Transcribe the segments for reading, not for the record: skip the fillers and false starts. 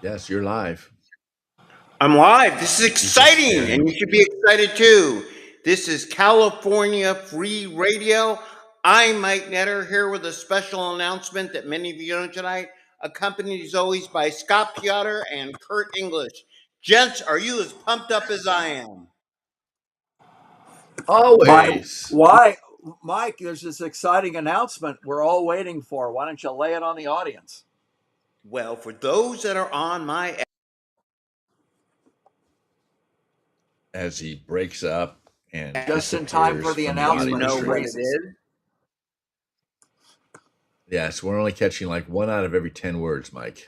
Yes, you're live. I'm live. This is He's just exciting, staring. and you should be excited too. This is California Free Radio. I'm Mike Netter here with a special announcement that many of you know tonight, accompanied as always by Scott Piotr and Kurt English. Gents, are you as pumped up as I am? Always. Why, Mike? There's this exciting announcement we're all waiting for. Why don't you lay it on the audience? Well, for those that are on my As he breaks up and Just in time for disappears the from the announcement. you audio know He what stream. it races. is. Yes, we're only catching like 1 out of every 10 words, Mike.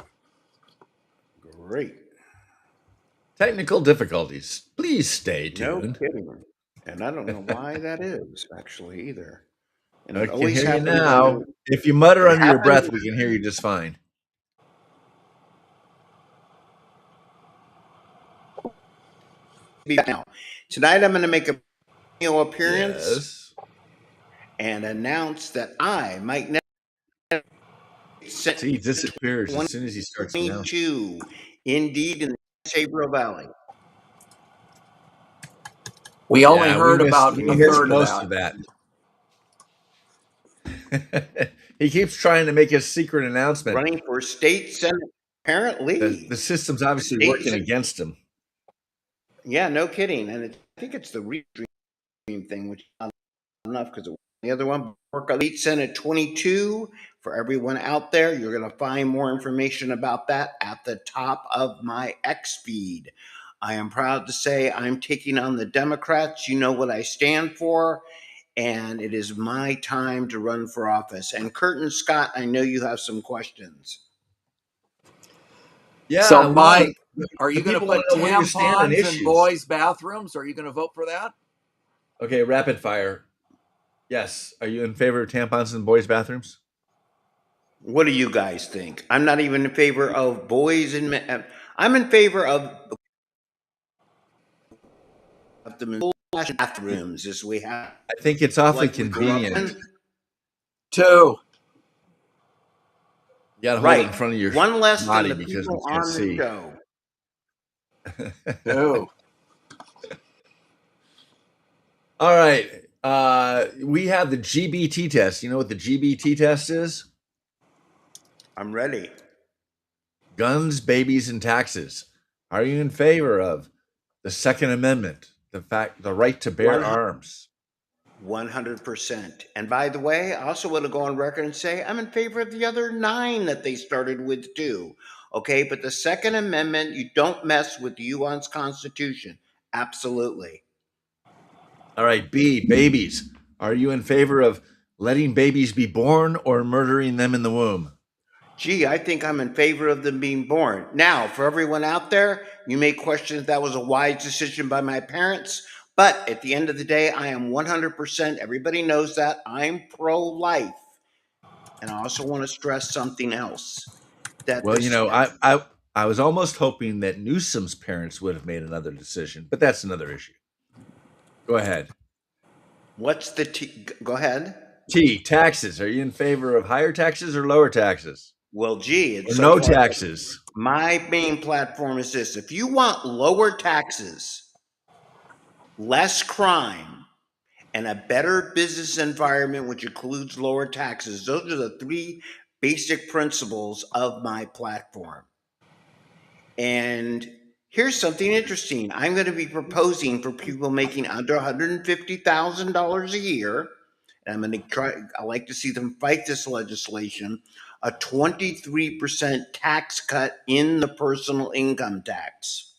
Great. Technical difficulties. Please stay No tuned. kidding. And I don't know why that is actually either. And I it can always hear you happens now. when If you mutter it under your breath, happens we can hear you just fine. now. Tonight I'm going to make a appearance Yes. and announce that I, Mike Netter, See, he disappears as soon as he starts announcing. 22, indeed in the Sabreville Valley. We only Yeah, heard we missed, about we a missed third most of that. of that. He keeps trying to make a secret announcement. Running for state senate, apparently. The system's obviously State working senate. against him. Yeah, no kidding. And I think it's the Redream thing, which is not enough because the other one, work on State Senate 22. For everyone out there, you're going to find more information about that at the top of my X feed. I am proud to say I'm taking on the Democrats. You know what I stand for. And it is my time to run for office. And Kurt and Scott, I know you have some questions. Yeah. So, Mike, are you the going to people put wanna know where you stand on tampons in issues. boys' bathrooms? Are you going to vote for that? Okay, rapid fire. Yes. Are you in favor of tampons in boys' bathrooms? What do you guys think? I'm not even in favor of boys and men. I'm in favor of the bathrooms as we have. I think it's awfully Like we grew up convenient. in. Two. You got to hold it Right. in front of your One less than body the because we people can't on see. the show. Two. All right. We have the GBT test. You know what the GBT test is? I'm ready. Guns, babies, and taxes. Are you in favor of the Second Amendment, the right to bear arms? 100%. And by the way, I also want to go on record and say I'm in favor of the other 9 that they started with too. Okay, but the Second Amendment, you don't mess with the U.S. Constitution. Absolutely. All right, B, babies. Are you in favor of letting babies be born or murdering them in the womb? Gee, I think I'm in favor of them being born. Now, for everyone out there, you may question if that was a wise decision by my parents, but at the end of the day, I am 100%, everybody knows that, I'm pro-life. And I also want to stress something else. Well, you know, I was almost hoping that Newsom's parents would have made another decision, but that's another issue. Go ahead. What's the go ahead. T, taxes. Are you in favor of higher taxes or lower taxes? Well, gee, it's or no taxes. My main platform is this. If you want lower taxes, less crime, and a better business environment, which includes lower taxes, those are the 3 basic principles of my platform. And here's something interesting. I'm going to be proposing for people making under $150,000 a year, and I'm going to try, I like to see them fight this legislation, a 23% tax cut in the personal income tax.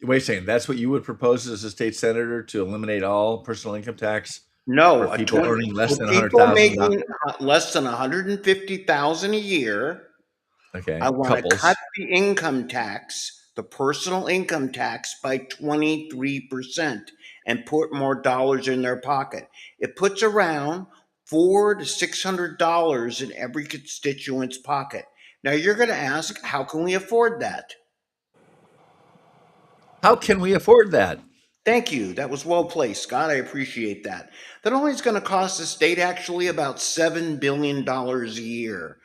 Wait a second. That's what you would propose as a state senator, to eliminate all personal income tax? No, for people earning less than people $100,000. making less than $150,000 a year. Okay. I want to cut the income tax, the personal income tax, by 23% and put more dollars in their pocket. It puts around $400 to $600 in every constituent's pocket. Now you're going to ask, how can we afford that? How can we afford that? Thank you. That was well placed, Scott. I appreciate that. That only is going to cost the state actually about $7 billion a year.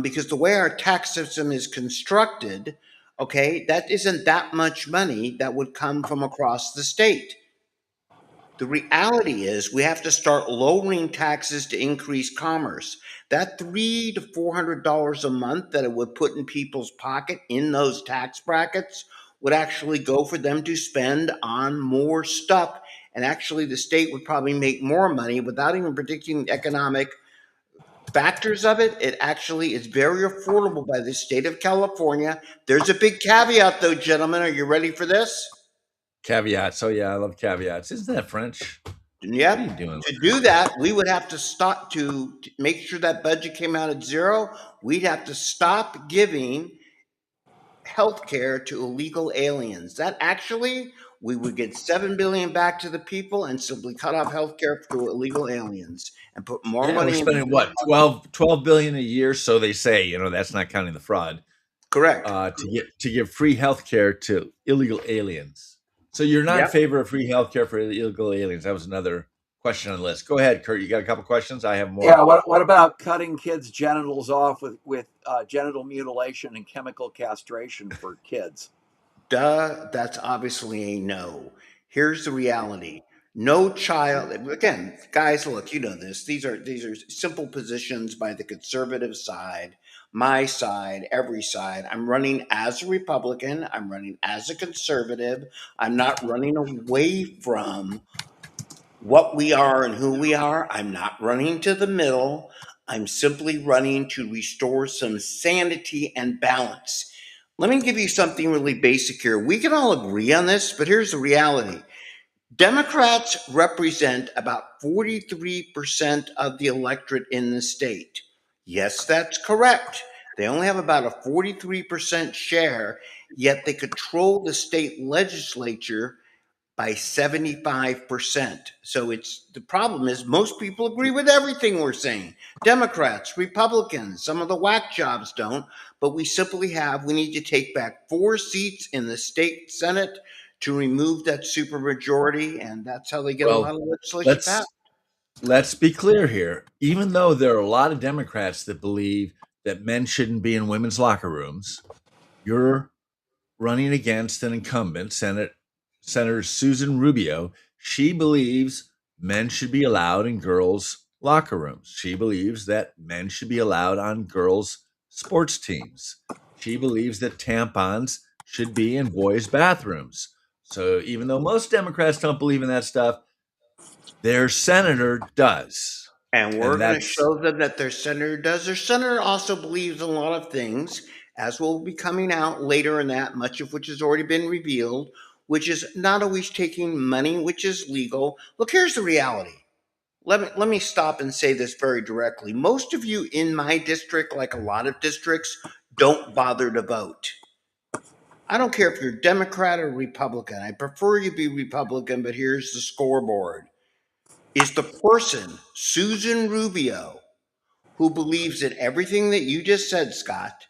because the way our tax system is constructed, okay, that isn't that much money that would come from across the state. The reality is we have to start lowering taxes to increase commerce. That $300 to $400 a month that it would put in people's pocket in those tax brackets would actually go for them to spend on more stuff. And actually, the state would probably make more money without even predicting the economic factors of it. It actually is very affordable by the state of California. There's a big caveat, though, gentlemen. Are you ready for this? Caveats. Oh yeah, I love caveats. Isn't that French? What are you Yep. doing? To do that, we would have to stop to make sure that budget came out at zero. We'd have to stop giving health care to illegal aliens. That actually, we would get 7 billion back to the people and simply cut off health care to illegal aliens and put more Yeah, we're money spending into what 12 billion a year. So they say, that's not counting the fraud. correct. To give free health care to illegal aliens. So you're not in Yep. favor of free health care for illegal aliens. That was another question on the list. Go ahead, Kurt. You got a couple questions? I have more. Yeah. What about cutting kids' genitals off with genital mutilation and chemical castration for kids? Duh, that's obviously a no. Here's the reality. No child, again, guys, look, you know this. These are simple positions by the conservative side, my side, every side. I'm running as a Republican, I'm running as a conservative. I'm not running away from what we are and who we are. I'm not running to the middle. I'm simply running to restore some sanity and balance. Let me give you something really basic here. We can all agree on this, but here's the reality. Democrats represent about 43% of the electorate in the state. Yes, that's correct. They only have about a 43% share, yet they control the state legislature by 75%. So it's the problem is most people agree with everything we're saying. Democrats, Republicans, some of the whack jobs don't, but we need to take back 4 seats in the state Senate to remove that supermajority, and that's how they get a lot Well, of legislation let's passed. let's be clear here. Even though there are a lot of Democrats that believe that men shouldn't be in women's locker rooms, you're running against an incumbent, Senator Susan Rubio. She believes men should be allowed in girls' locker rooms. She believes that men should be allowed on girls' sports teams. She believes that tampons should be in boys' bathrooms. So even though most Democrats don't believe in that stuff, their senator does. And we're And going to that's show them that their senator does. Their senator also believes in a lot of things, as will be coming out later in that, much of which has already been revealed, which is not always taking money, which is legal. Look, here's the reality. Let me stop and say this very directly. Most of you in my district, like a lot of districts, don't bother to vote. I don't care if you're Democrat or Republican. I prefer you be Republican, but here's the scoreboard. Is the person, Susan Rubio, who believes that everything that you just said, Scott,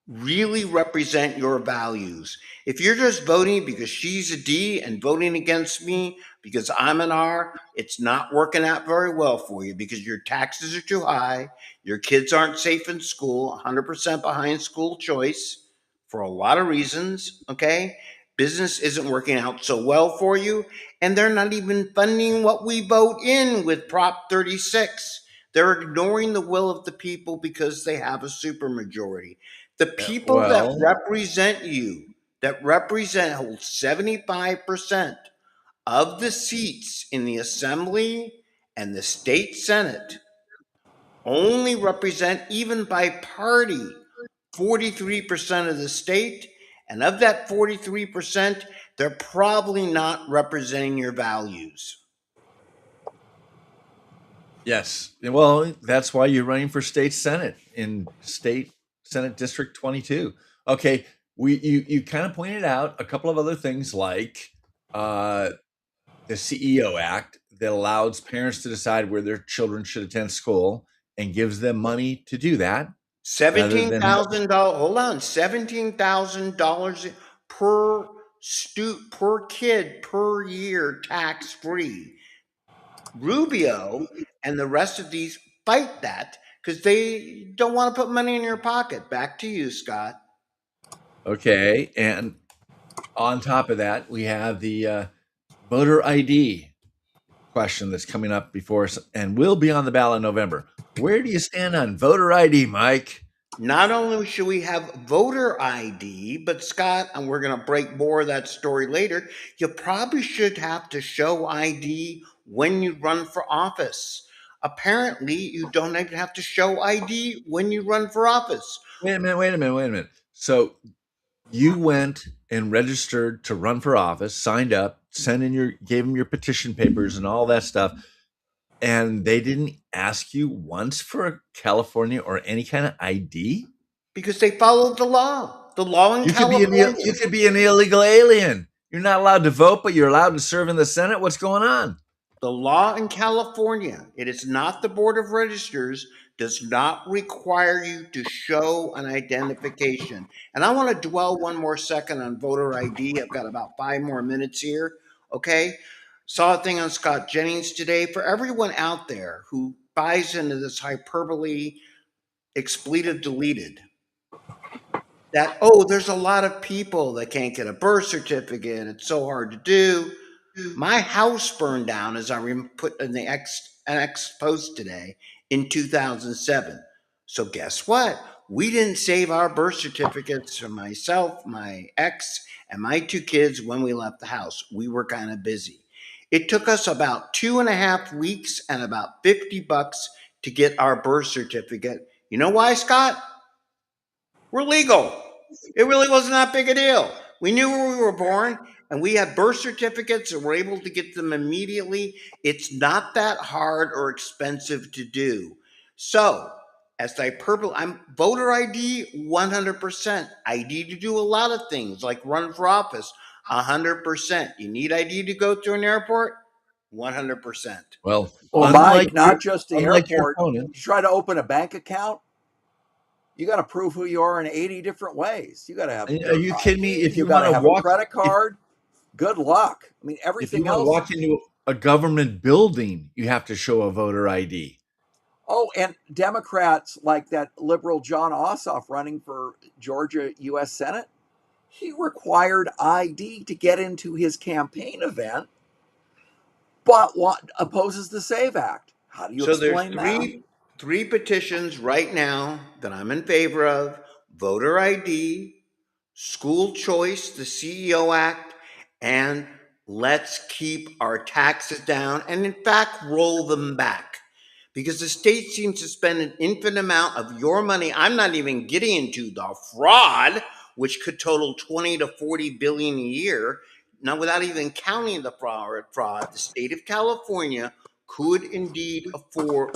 really represent your values? If you're just voting because she's a D and voting against me because I'm an R, it's not working out very well for you because your taxes are too high, your kids aren't safe in school, 100% behind school choice for a lot of reasons, okay? Business isn't working out so well for you, and they're not even funding what we vote in with Prop 36. They're ignoring the will of the people because they have a supermajority. The people that well, represent you, that represent hold 75% of the seats in the assembly and the state senate, only represent, even by party, 43% of the state. And of that 43%, they're probably not representing your values. yes. Well, that's why you're running for state senate in state senate district 22. Okay, you kind of pointed out a couple of other things like uh, the CEO Act that allows parents to decide where their children should attend school and gives them money to do that rather Seventeen than thousand dollars. Hold on, $17,000 per per kid per year, tax free. Rubio and the rest of these fight that because they don't want to put money in your pocket. Back to you, Scott. Okay, and on top of that, we have the voter ID question that's coming up before us and will be on the ballot in November. Where do you stand on voter ID, Mike? Not only should we have voter ID, but Scott, and we're going to break more of that story later, you probably should have to show ID when you run for office. Apparently, you don't even have to show ID when you run for office. Wait a minute. So you went and registered to run for office, signed up, gave them your petition papers and all that stuff, and they didn't ask you once for a California or any kind of ID? Because they followed the law. The law in California. You could be an illegal alien. You're not allowed to vote, but you're allowed to serve in the Senate. What's going on? The law in California, it is not the Board of Registers, does not require you to show an identification. And I want to dwell one more second on voter ID. I've got about 5 more minutes here. Okay. Saw a thing on Scott Jennings today. For everyone out there who buys into this hyperbole, expletive deleted, that, oh, there's a lot of people that can't get a birth certificate. It's so hard to do. My house burned down, as I put in the X post today, in 2007. So guess what? We didn't save our birth certificates for myself, my ex, and my 2 kids when we left the house. We were kind of busy. It took us about 2.5 weeks and about $50 to get our birth certificate. You know why, Scott? We're legal. It really wasn't that big a deal. We knew where we were born, and we had birth certificates and were able to get them immediately. It's not that hard or expensive to do. So, as I'm voter ID 100%. ID to do a lot of things like run for office 100%. You need ID to go through an airport 100%. Well, Mike, not just the unlike your airport. opponent, You try to open a bank account, you got to prove who you are in 80 different ways. You got to have. are you kidding me? If you you got want to to have walk, a credit card, good luck. I mean, if you everything want to else. walk into a government building, you have to show a voter ID. Oh, and Democrats like that liberal John Ossoff running for Georgia U.S. Senate, he required ID to get into his campaign event, but opposes the SAVE Act. How do you So there's explain that? three petitions right now that I'm in favor of: voter ID, school choice, the CEO Act, and let's keep our taxes down and in fact roll them back. Because the state seems to spend an infinite amount of your money. I'm not even getting into the fraud, which could total 20 to 40 billion a year. Now, without even counting the fraud, the state of California could indeed afford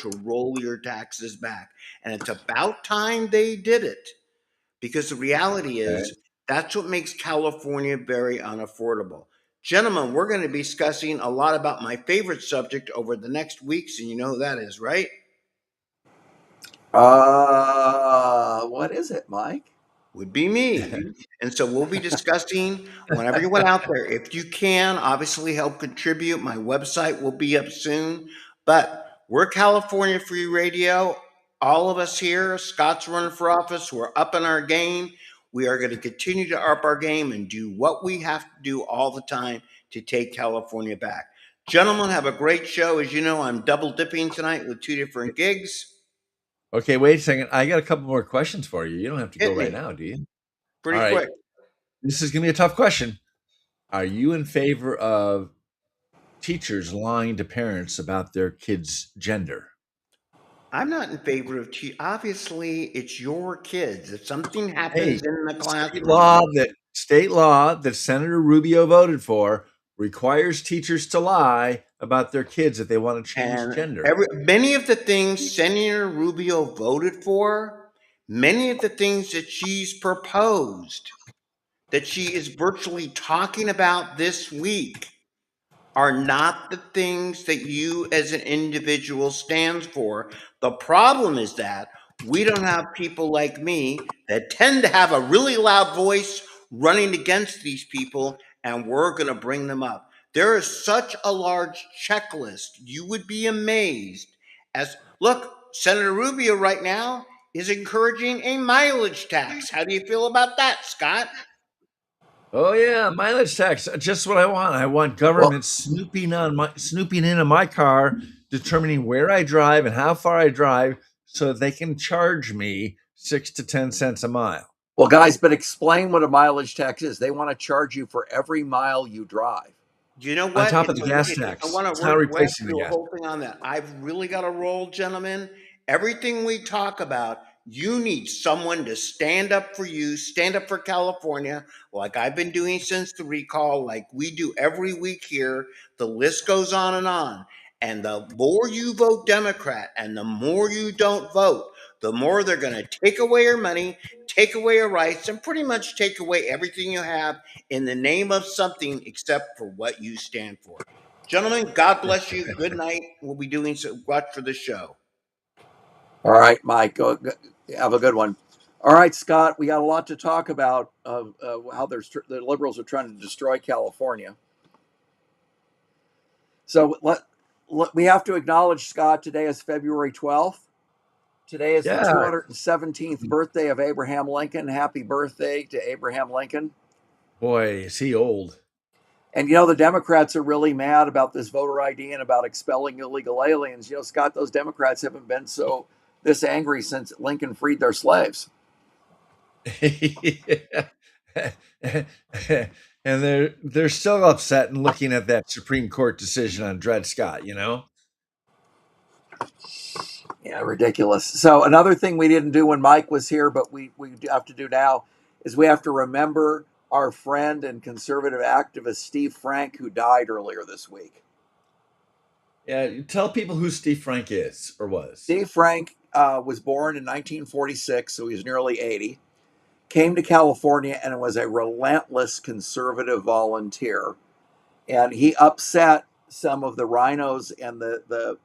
to roll your taxes back. And it's about time they did it, because the reality Okay. is that's what makes California very unaffordable. Gentlemen, we're going to be discussing a lot about my favorite subject over the next weeks, and you know who that is, right? What is it, Mike? Would be me. And so we'll be discussing, when everyone out there, if you can, obviously help contribute. My website will be up soon. But we're California Free Radio. All of us here, Scott's running for office. We're up in our game. We are going to continue to up our game and do what we have to do all the time to take California back. Gentlemen, have a great show. As you know, I'm double dipping tonight with 2 different gigs. Okay, wait a second. I got a couple more questions for you. You don't have to go Hit me. right now, do you? Pretty All right. quick. This is going to be a tough question. Are you in favor of teachers lying to parents about their kids' gender? I'm not in favor of obviously, it's your kids. If something Hey, happens in the state classroom, law that Senator Rubio voted for requires teachers to lie about their kids if they want to change and gender. many of the things Senator Rubio voted for, many of the things that she's proposed, that she is virtually talking about this week, are not the things that you as an individual stands for. The problem is that we don't have people like me that tend to have a really loud voice running against these people, and we're going to bring them up. There is such a large checklist. You would be amazed. As look, Senator Rubio right now is encouraging a mileage tax. How do you feel about that, Scott? Oh yeah, mileage tax. Just what I want. I want Well, government snooping into my car, determining where I drive and how far I drive, so that they can charge me 6 to 10 cents a mile well, guys, but explain what a mileage tax is. They want to charge you for every mile you drive. You know on what? top of the gas I tax. want It's to not we have to replacing the do a gas. whole thing on that. I've really got a roll, gentlemen. Everything we talk about, you need someone to stand up for you, stand up for California, like I've been doing since the recall, like we do every week here. The list goes on and on. And the more you vote Democrat and the more you don't vote, the more they're going to take away your money, take away your rights, and pretty much take away everything you have in the name of something except for what you stand for. Gentlemen, God bless you. Good night. We'll be doing so. Watch for the show. All right, Mike, have a good one. All right, Scott, we got a lot to talk about how the liberals are trying to destroy California. So we have to acknowledge, Scott, today is February 12th. Today is the Yeah, 217th birthday of Abraham Lincoln. Happy birthday to Abraham Lincoln. boy, is he old. And the Democrats are really mad about this voter ID and about expelling illegal aliens. Scott, those Democrats haven't been this angry since Lincoln freed their slaves. And they're still upset and looking at that Supreme Court decision on Dred Scott, Yeah, ridiculous. So another thing we didn't do when Mike was here, but we have to do now, is we have to remember our friend and conservative activist Steve Frank, who died earlier this week. Yeah, tell people who Steve Frank is or was. Steve Frank was born in 1946, so he was nearly 80. Came to California and was a relentless conservative volunteer. And he upset some of the rhinos and the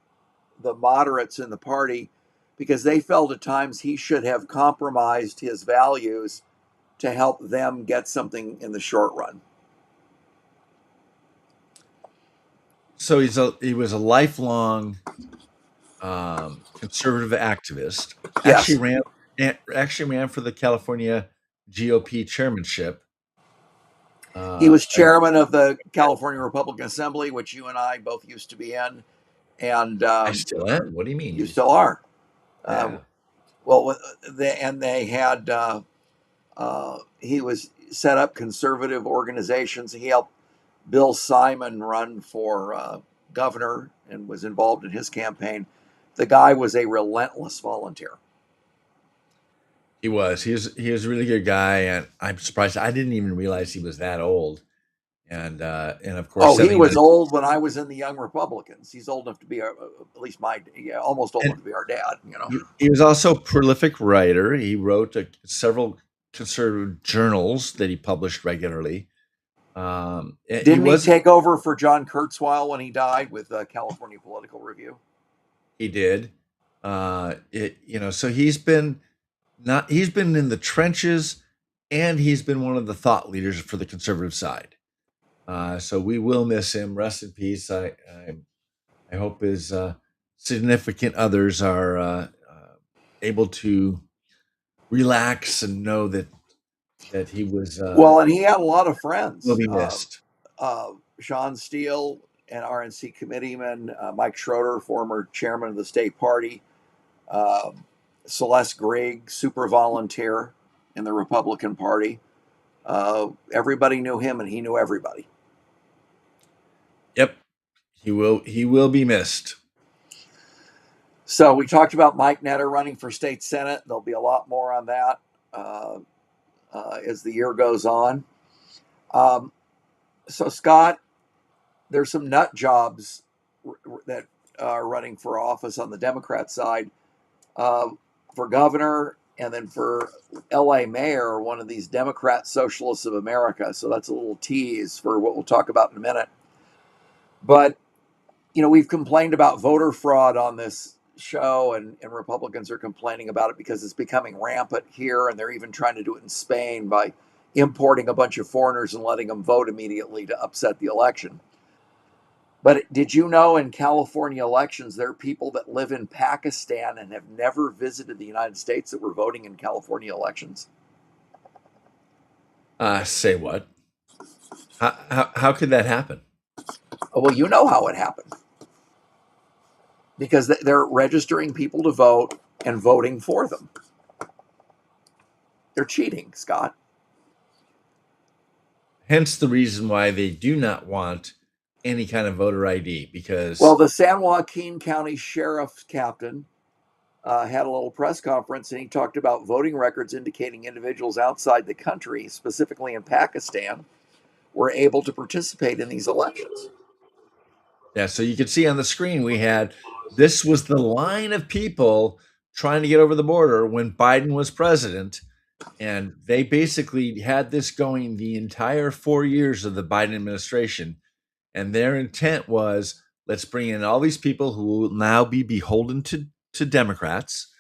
moderates in the party because they felt at times he should have compromised his values to help them get something in the short run. So he was a lifelong conservative activist. Yes. Actually ran for the California GOP chairmanship. He was chairman of the California Republican Assembly, which you and I both used to be in. And I still am. What do you mean? You still are. Yeah. They had he was set up conservative organizations. He helped Bill Simon run for governor and was involved in his campaign. The guy was a relentless volunteer. He was. He was a really good guy, and I'm surprised. I didn't even realize he was that old. And of course, he was old when I was in the Young Republicans. He's old enough to be at least almost old enough to be our dad. He was also a prolific writer. He wrote several conservative journals that he published regularly. Didn't he take over for John Kurzweil when he died with California Political Review? He did. So he's been in the trenches, and he's been one of the thought leaders for the conservative side. So we will miss him. Rest in peace. I hope his significant others are able to relax and know that he was and he had a lot of friends. Will be missed. Sean Steele, an RNC committeeman, Mike Schroeder, former chairman of the state party, Celeste Grigg, super volunteer in the Republican Party. Everybody knew him, and he knew everybody. Yep, he will be missed. So we talked about Mike Netter running for state senate. There'll be a lot more on that as the year goes on. So Scott, there's some nut jobs that are running for office on the Democrat side, for governor and then for LA mayor, one of these Democrat Socialists of America. So that's a little tease for what we'll talk about in a minute. But, we've complained about voter fraud on this show, and Republicans are complaining about it because it's becoming rampant here, and they're even trying to do it in Spain by importing a bunch of foreigners and letting them vote immediately to upset the election. But did you know in California elections, there are people that live in Pakistan and have never visited the United States that were voting in California elections? Say what? How could that happen? Oh, well, you know how it happened because they're registering people to vote and voting for them. They're cheating, Scott. Hence the reason why they do not want any kind of voter ID because Well, the San Joaquin County Sheriff's captain had a little press conference and he talked about voting records indicating individuals outside the country, specifically in Pakistan, were able to participate in these elections. yeah, so you could see on the screen this was the line of people trying to get over the border when Biden was president. And they basically had this going the entire 4 years of the Biden administration. And their intent was, let's bring in all these people who will now be beholden to Democrats.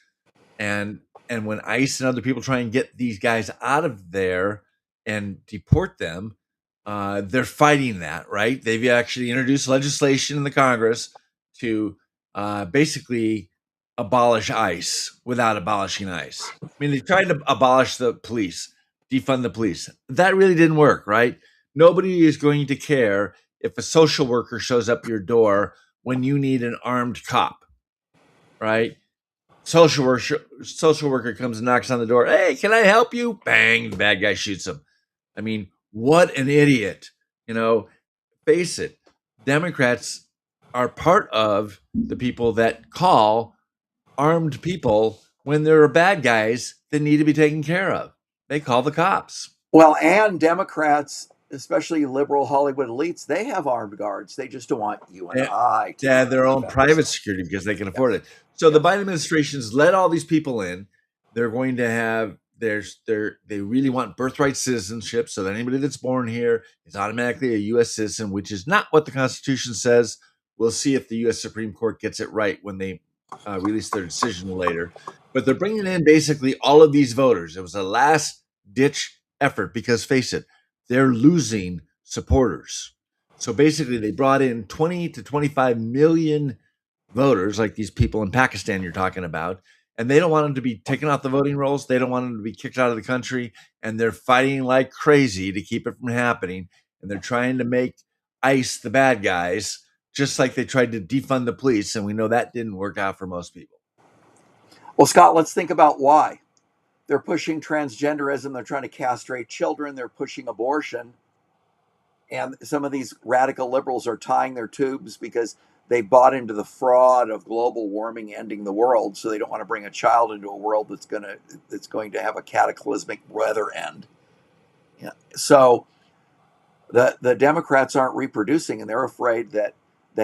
And when ICE and other people try and get these guys out of there and deport them, they're fighting that, right? They've actually introduced legislation in the Congress to basically abolish ICE without abolishing ICE. I mean, they tried to abolish the police, defund the police. That really didn't work, right? Nobody is going to care if a social worker shows up your door when you need an armed cop, right? Social worker comes and knocks on the door. Hey, can I help you? Bang, the bad guy shoots him. I mean, what an idiot. Face it. Democrats are part of the people that call armed people when there are bad guys that need to be taken care of. They call the cops. Well, and Democrats, especially liberal Hollywood elites, they have armed guards. They just don't want you and I to have their own defend private ourselves. security because they can afford it. So the Biden administration's let all these people in. They're going to have they really want birthright citizenship so that anybody that's born here is automatically a U.S. citizen, which is not what the Constitution says. We'll see if the U.S. Supreme Court gets it right when they release their decision later. But they're bringing in basically all of these voters. It was a last-ditch effort because, face it, they're losing supporters. So basically, they brought in 20 to 25 million voters, like these people in Pakistan you're talking about, and they don't want them to be taken off the voting rolls. They don't want them to be kicked out of the country, and they're fighting like crazy to keep it from happening. And they're trying to make ICE the bad guys, just like they tried to defund the police, and we know that didn't work out for most people. Well, Scott, let's think about why. They're pushing transgenderism. They're trying to castrate children. They're pushing abortion. And some of these radical liberals are tying their tubes because they bought into the fraud of global warming ending the world. So they don't want to bring a child into a world that's going to have a cataclysmic weather end. Yeah. So the Democrats aren't reproducing, and they're afraid that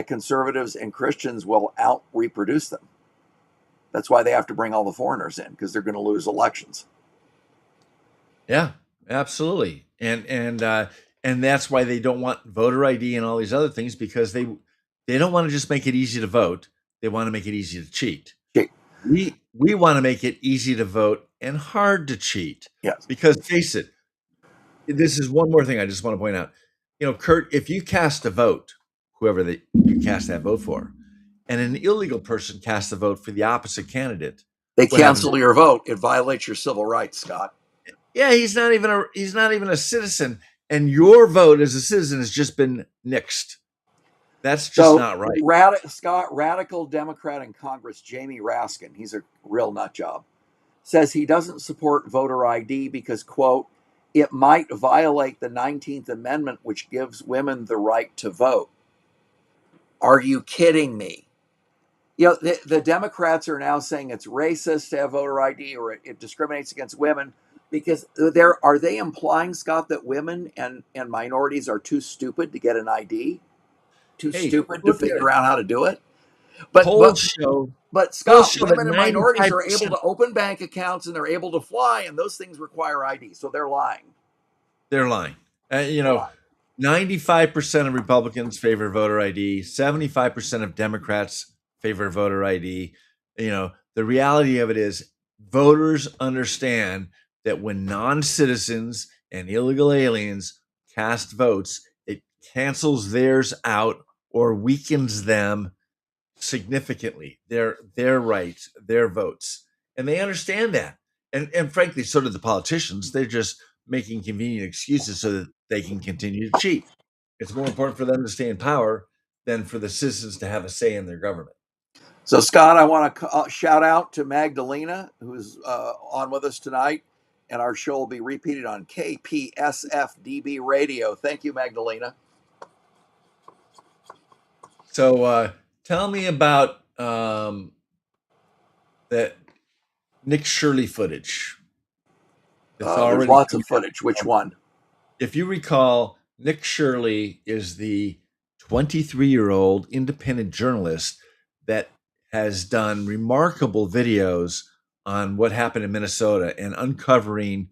conservatives and Christians will out reproduce them. That's why they have to bring all the foreigners in, because they're going to lose elections. Yeah, absolutely. And that's why they don't want voter ID and all these other things, because they don't want to just make it easy to vote. They want to make it easy to cheat. Okay. We want to make it easy to vote and hard to cheat. Yes. Because face it, this is one more thing I just want to point out. Kurt, if you cast a vote, whoever you cast that vote for, and an illegal person casts a vote for the opposite candidate, they cancel your vote. It violates your civil rights, Scott. Yeah, he's not even a citizen, and your vote as a citizen has just been nixed. That's just not right. Scott, radical Democrat in Congress, Jamie Raskin, he's a real nut job, says he doesn't support voter ID because, quote, it might violate the 19th Amendment, which gives women the right to vote. Are you kidding me? The Democrats are now saying it's racist to have voter ID or it discriminates against women because are they implying, Scott, that women and minorities are too stupid to get an ID? Too stupid to figure out how to do it? But Scott, women and minorities are able to open bank accounts and they're able to fly, and those things require ID. So they're lying. They're lying. 95% of Republicans favor voter ID. 75% of Democrats favor voter ID. The reality of it is voters understand that when non-citizens and illegal aliens cast votes, it cancels theirs out or weakens them significantly, their rights, their votes. And they understand that. And frankly, so do the politicians. They're just making convenient excuses so that they can continue to cheat. It's more important for them to stay in power than for the citizens to have a say in their government. So, Scott, I want to shout out to Magdalena, who's on with us tonight, and our show will be repeated on KPSFDB Radio. Thank you, Magdalena. So tell me about that Nick Shirley footage. There's lots of footage. Which one? If you recall, Nick Shirley is the 23-year-old independent journalist that has done remarkable videos on what happened in Minnesota and uncovering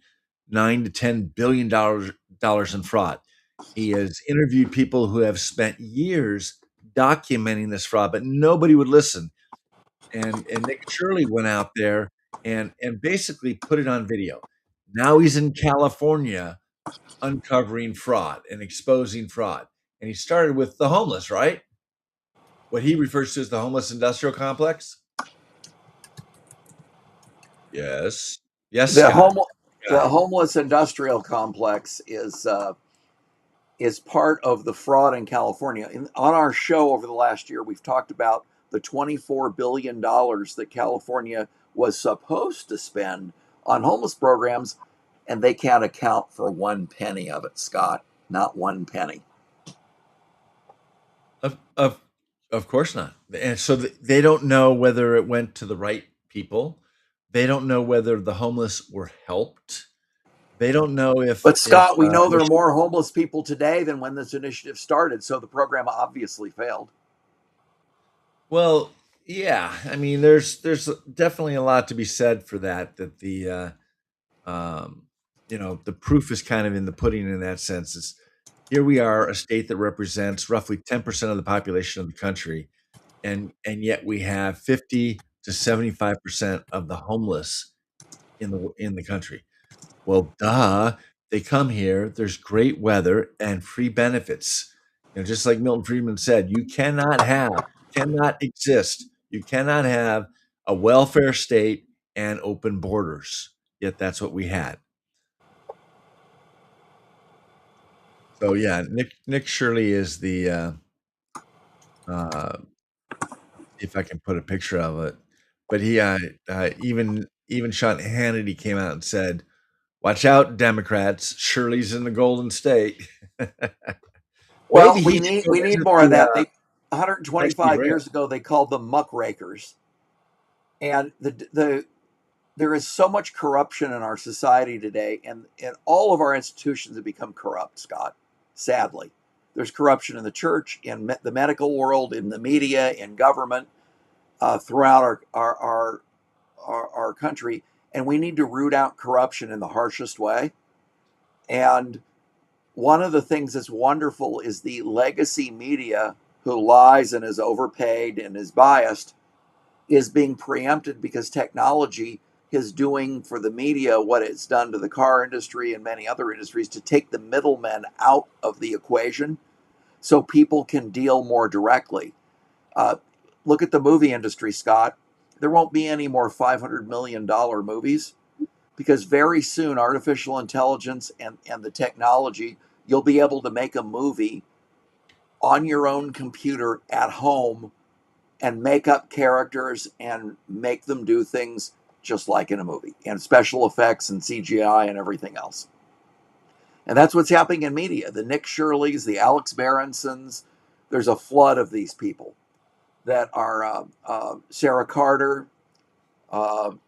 $9 to $10 billion in fraud. He has interviewed people who have spent years documenting this fraud, but nobody would listen. And Nick Shirley went out there and basically put it on video. Now he's in California uncovering fraud and exposing fraud. And he started with the homeless, right? What he refers to as the homeless industrial complex. Yes. Yes. The homeless industrial complex is part of the fraud in California. On our show over the last year, we've talked about the $24 billion that California was supposed to spend on homeless programs, and they can't account for 1 penny of it, Scott. Not 1 penny. Of course not. And so they don't know whether it went to the right people. They don't know whether the homeless were helped. They don't know if. But Scott, we know there are more homeless people today than when this initiative started, so the program obviously failed. Well, yeah. I mean, there's definitely a lot to be said for that. That the the proof is kind of in the pudding in that sense. It's, here we are, a state that represents roughly 10% of the population of the country, and yet we have 50 to 75% of the homeless in the country. Well, duh, they come here, there's great weather and free benefits. Just like Milton Friedman said, you cannot exist, you cannot have a welfare state and open borders. Yet that's what we had. So yeah, Nick Shirley is the if I can put a picture of it, but he even Sean Hannity came out and said, "Watch out, Democrats! Shirley's in the Golden State." Well, we need more of that. 125 years ago, they called them muckrakers, and there is so much corruption in our society today, and all of our institutions have become corrupt, Scott. Sadly, there's corruption in the church, in the medical world, in the media, in government, throughout our country, and we need to root out corruption in the harshest way. And one of the things that's wonderful is the legacy media, who lies and is overpaid and is biased, is being preempted because technology is doing for the media what it's done to the car industry and many other industries, to take the middlemen out of the equation so people can deal more directly. Look at the movie industry, Scott. There won't be any more $500 million movies, because very soon artificial intelligence and the technology, you'll be able to make a movie on your own computer at home and make up characters and make them do things just like in a movie, and special effects and CGI and everything else. And that's what's happening in media. The Nick Shirleys, the Alex Berensons, there's a flood of these people that are Sarah Carter,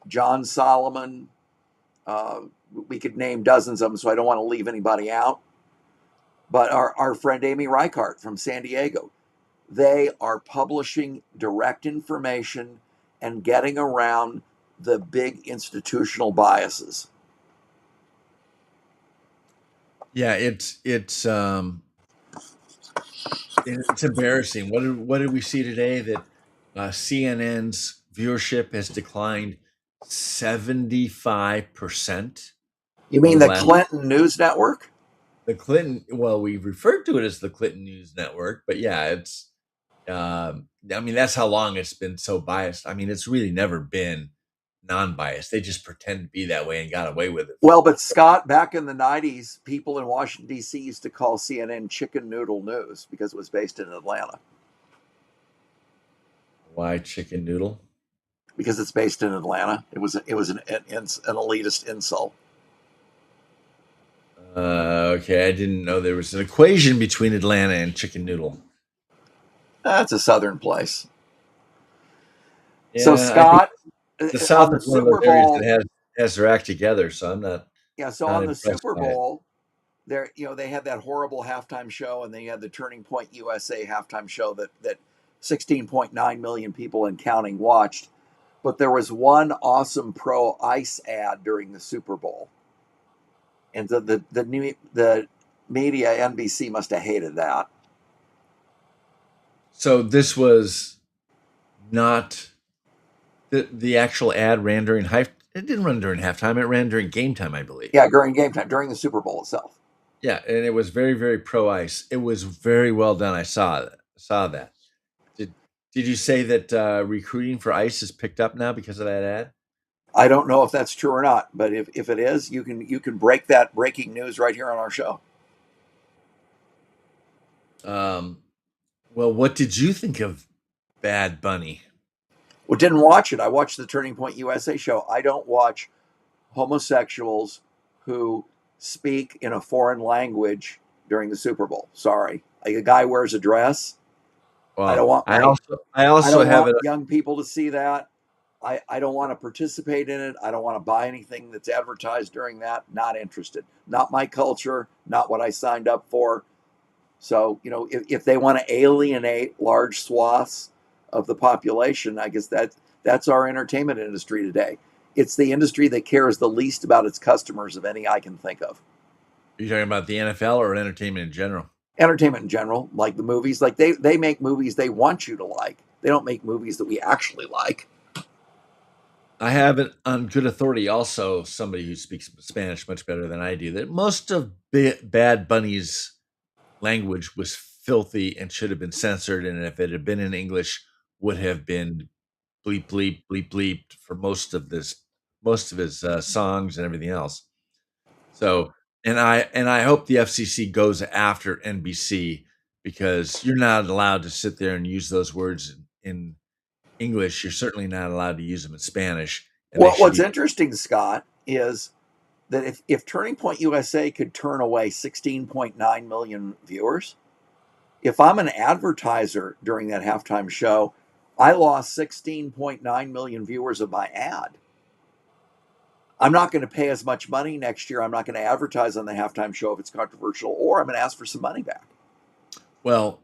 John Solomon. We could name dozens of them, so I don't want to leave anybody out. But our friend Amy Reichart from San Diego, they are publishing direct information and getting around the big institutional biases. Yeah, it's embarrassing. What did we see today? That CNN's viewership has declined 75%. You mean the Clinton News Network? The Clinton, well, we referred to it as the Clinton News Network, but yeah, it's I mean, that's how long it's been so biased. I mean, it's really never been non-biased. They just pretend to be that way and got away with it. Well, but Scott, back in the 90s, people in Washington, D.C. used to call CNN Chicken Noodle News because it was based in Atlanta. Why chicken noodle? Because it's based in Atlanta. It was an elitist insult. Okay, I didn't know there was an equation between Atlanta and chicken noodle. That's a southern place. Yeah, So Scott, the South on the is one of Super those areas Bowl, that has their act together, so I'm not so not on the impressed Super by it. Bowl, there, they had that horrible halftime show, and they had the Turning Point USA halftime show that 16.9 million people and counting watched. But there was one awesome pro ice ad during the Super Bowl, and the media NBC must have hated that. So this was not the actual ad ran during half. It didn't run during halftime. It ran during game time, I believe. Yeah, during game time, during the Super Bowl itself. Yeah, and it was very, very pro ice. It was very well done. I saw that. Did you say that recruiting for ice has picked up now because of that ad? I don't know if that's true or not, but if it is, you can break that breaking news right here on our show. Well, what did you think of Bad Bunny? Well, didn't watch it. I watched the Turning Point USA show. I don't watch homosexuals who speak in a foreign language during the Super Bowl. Sorry, like a guy wears a dress. Well, I don't want I I also don't have want it. young people to see that. I don't want to participate in it. I don't want to buy anything that's advertised during that. Not interested. Not my culture. Not what I signed up for. So, if they want to alienate large swaths of the population, I guess that's our entertainment industry today. It's the industry that cares the least about its customers of any I can think of. Are you talking about the NFL or entertainment in general? Entertainment in general, like the movies, like they make movies they want you to like. They don't make movies that we actually like. I have it on good authority. Also, somebody who speaks Spanish much better than I do. That most of Bad Bunny's language was filthy and should have been censored, and if it had been in English, would have been bleep bleep bleep bleeped for most of his songs and everything else. So, and I hope the FCC goes after NBC because you're not allowed to sit there and use those words in English. You're certainly not allowed to use them in Spanish, and they Well, should what's be. interesting, Scott, is that if Turning Point USA could turn away 16.9 million viewers, if I'm an advertiser during that halftime show, I lost 16.9 million viewers of my ad. I'm not going to pay as much money next year. I'm not going to advertise on the halftime show if it's controversial, or I'm going to ask for some money back. Well,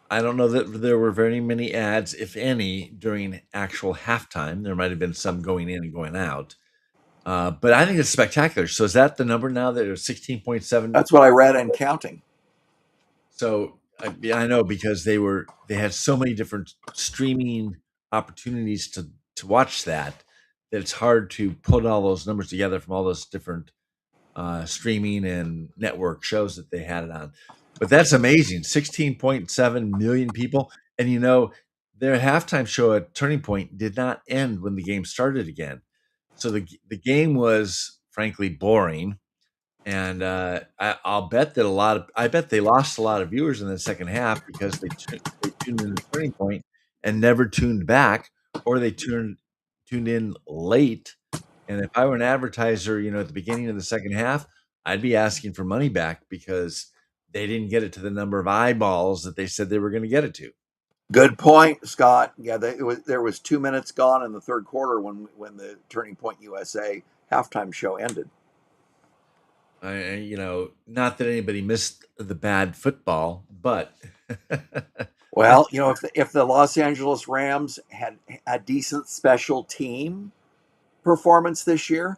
I don't know that there were very many ads, if any, during actual halftime. There might have been some going in and going out. But I think it's spectacular. So is that the number now that it's 16.7? That's what I read and counting. So I know because they had so many different streaming opportunities to watch that it's hard to put all those numbers together from all those different streaming and network shows that they had it on. But that's amazing. 16.7 million people. And their halftime show at Turning Point did not end when the game started again. So the game was frankly boring. And I'll bet that I bet they lost a lot of viewers in the second half because they tuned in to Turning Point and never tuned back, or they tuned in late. And if I were an advertiser, at the beginning of the second half, I'd be asking for money back because they didn't get it to the number of eyeballs that they said they were going to get it to. Good point, Scott. Yeah, there was 2 minutes gone in the third quarter when the Turning Point USA halftime show ended. Not that anybody missed the bad football, but Well, if the Los Angeles Rams had a decent special team performance this year,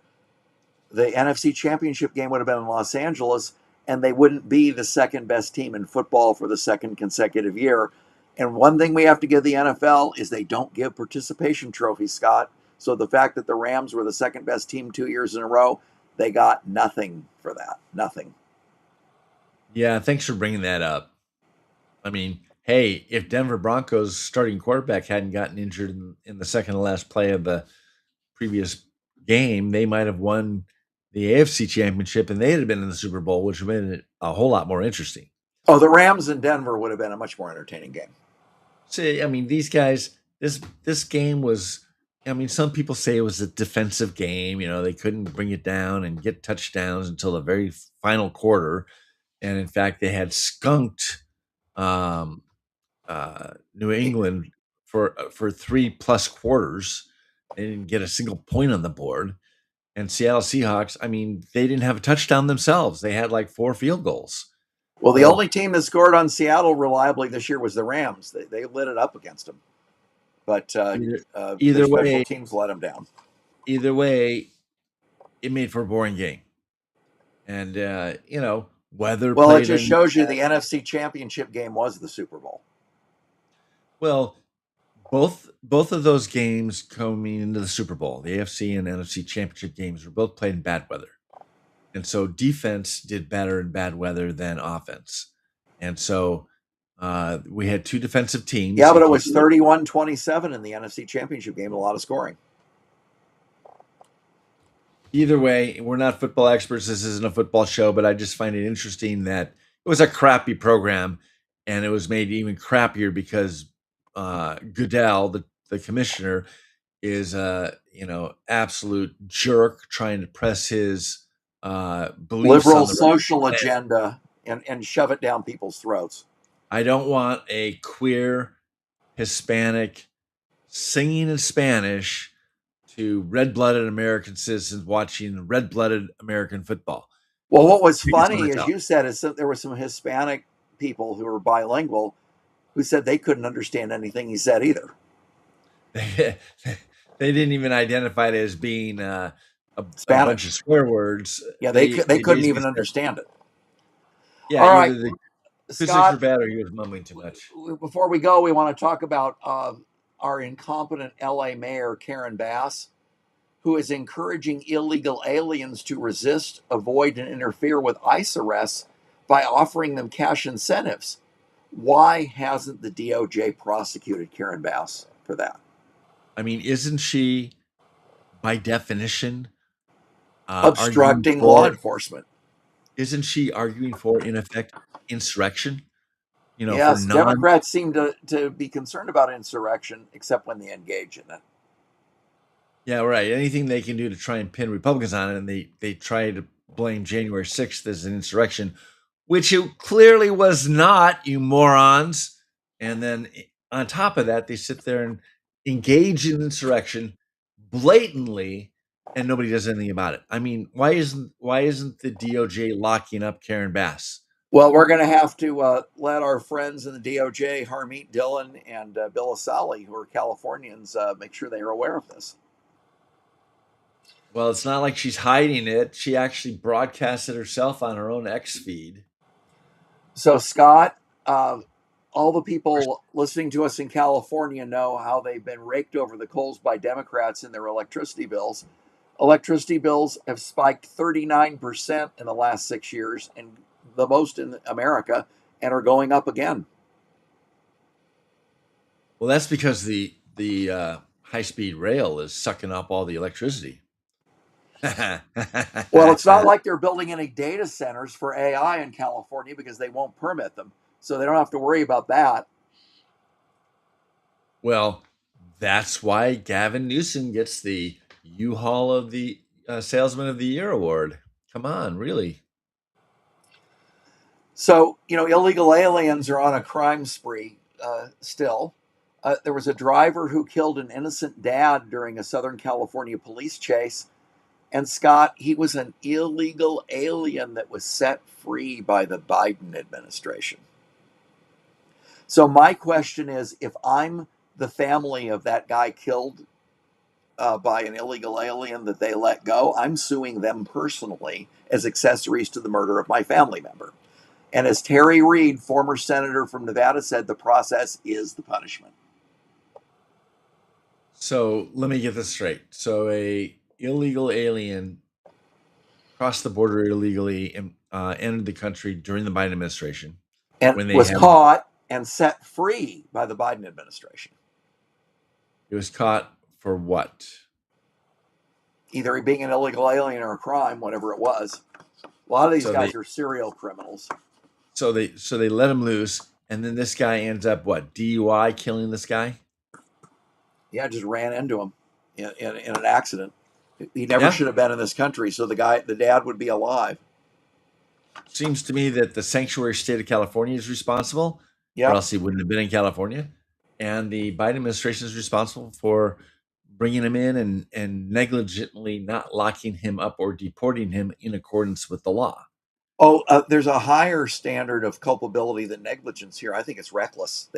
the NFC Championship game would have been in Los Angeles, and they wouldn't be the second best team in football for the second consecutive year. And one thing we have to give the NFL is they don't give participation trophies, Scott. So the fact that the Rams were the second best team 2 years in a row, they got nothing for that. Nothing. Yeah, thanks for bringing that up. I mean, hey, if Denver Broncos starting quarterback hadn't gotten injured in the second to last play of the previous game, they might have won the AFC championship and they'd have been in the Super Bowl, which would have been a whole lot more interesting. Oh, the Rams in Denver would have been a much more entertaining game. See, I mean, these guys, this game was, I mean, some people say it was a defensive game. You know, they couldn't bring it down and get touchdowns until the very final quarter. And in fact, they had skunked um, New England for 3+ quarters. They didn't get a single point on the board. And Seattle Seahawks, I mean, they didn't have a touchdown themselves. They had like 4 field goals. Well, the So only team that scored on Seattle reliably this year was the Rams. They lit it up against them, but either, their either special way, teams let them down. either way, it made for a boring game. And you know, weather Well, it played just in. shows you the NFC Championship game was the Super Bowl. Well, both of those games coming into the Super Bowl, the AFC and NFC Championship games, were both played in bad weather. And so defense did better in bad weather than offense. And so we had 2 defensive teams. Yeah, but it was 31-27 in the NFC Championship game, a lot of scoring. Either way, we're not football experts. This isn't a football show, but I just find it interesting that it was a crappy program, and it was made even crappier because Goodell, the commissioner, is a absolute jerk trying to press his beliefs Liberal on the social plan. agenda and shove it down people's throats. I don't want a queer Hispanic singing in Spanish to red-blooded American citizens watching red-blooded American football. Well, what was I think it's funny, gonna as tell. you said, is that there were some Hispanic people who were bilingual who said they couldn't understand anything he said either. They didn't even identify it as being a bunch of Spanish. swear words. Yeah, they couldn't basically even said, understand it. yeah, All right, either the physics were Scott, bad or he was mumbling too much. before we go, we want to talk about our incompetent LA mayor, Karen Bass, who is encouraging illegal aliens to resist, avoid, and interfere with ICE arrests by offering them cash incentives. Why hasn't the DOJ prosecuted Karen Bass for that? I mean, isn't she, by definition, arguing Obstructing law for? enforcement. Isn't she arguing for, in effect, insurrection? For Yes, Democrats seem to be concerned about insurrection, except when they engage in it. Yeah, right. Anything they can do to try and pin Republicans on it, and they try to blame January 6th as an insurrection, which it clearly was not, you morons. And then on top of that, they sit there and engage in insurrection blatantly, and nobody does anything about it. I mean, why isn't the DOJ locking up Karen Bass? Well, we're going to have to let our friends in the DOJ, Harmeet Dillon and Bill Asali, who are Californians, make sure they are aware of this. Well, it's not like she's hiding it. She actually broadcasted herself on her own X feed. So, Scott, all the people listening to us in California know how they've been raked over the coals by Democrats in their electricity bills. Electricity bills have spiked 39% in the last 6 years, and the most in America, and are going up again. Well, that's because the high-speed rail is sucking up all the electricity. Well, it's not like they're building any data centers for AI in California because they won't permit them. So they don't have to worry about that. Well, that's why Gavin Newsom gets the U-Haul of the Salesman of the Year award. Come on, really? So, illegal aliens are on a crime spree still. There was a driver who killed an innocent dad during a Southern California police chase. And Scott, he was an illegal alien that was set free by the Biden administration. So my question is, if I'm the family of that guy killed by an illegal alien that they let go, I'm suing them personally as accessories to the murder of my family member. And as Terry Reid, former senator from Nevada, said, the process is the punishment. So let me get this straight. So a illegal alien crossed the border illegally and entered the country during the Biden administration. And when they was had caught and set free by the Biden administration. He was caught for what? Either being an illegal alien or a crime, whatever it was. A lot of these So guys they are serial criminals. so they let him loose, and then this guy ends up what? DUI, killing this guy. Yeah, just ran into him in an accident. He never Yeah. should have been in this country, so the dad would be alive. Seems to me that the sanctuary state of California is responsible, or Yeah. else he wouldn't have been in California. And the Biden administration is responsible for bringing him in and negligently not locking him up or deporting him in accordance with the law. Oh, there's a higher standard of culpability than negligence here. I think it's reckless.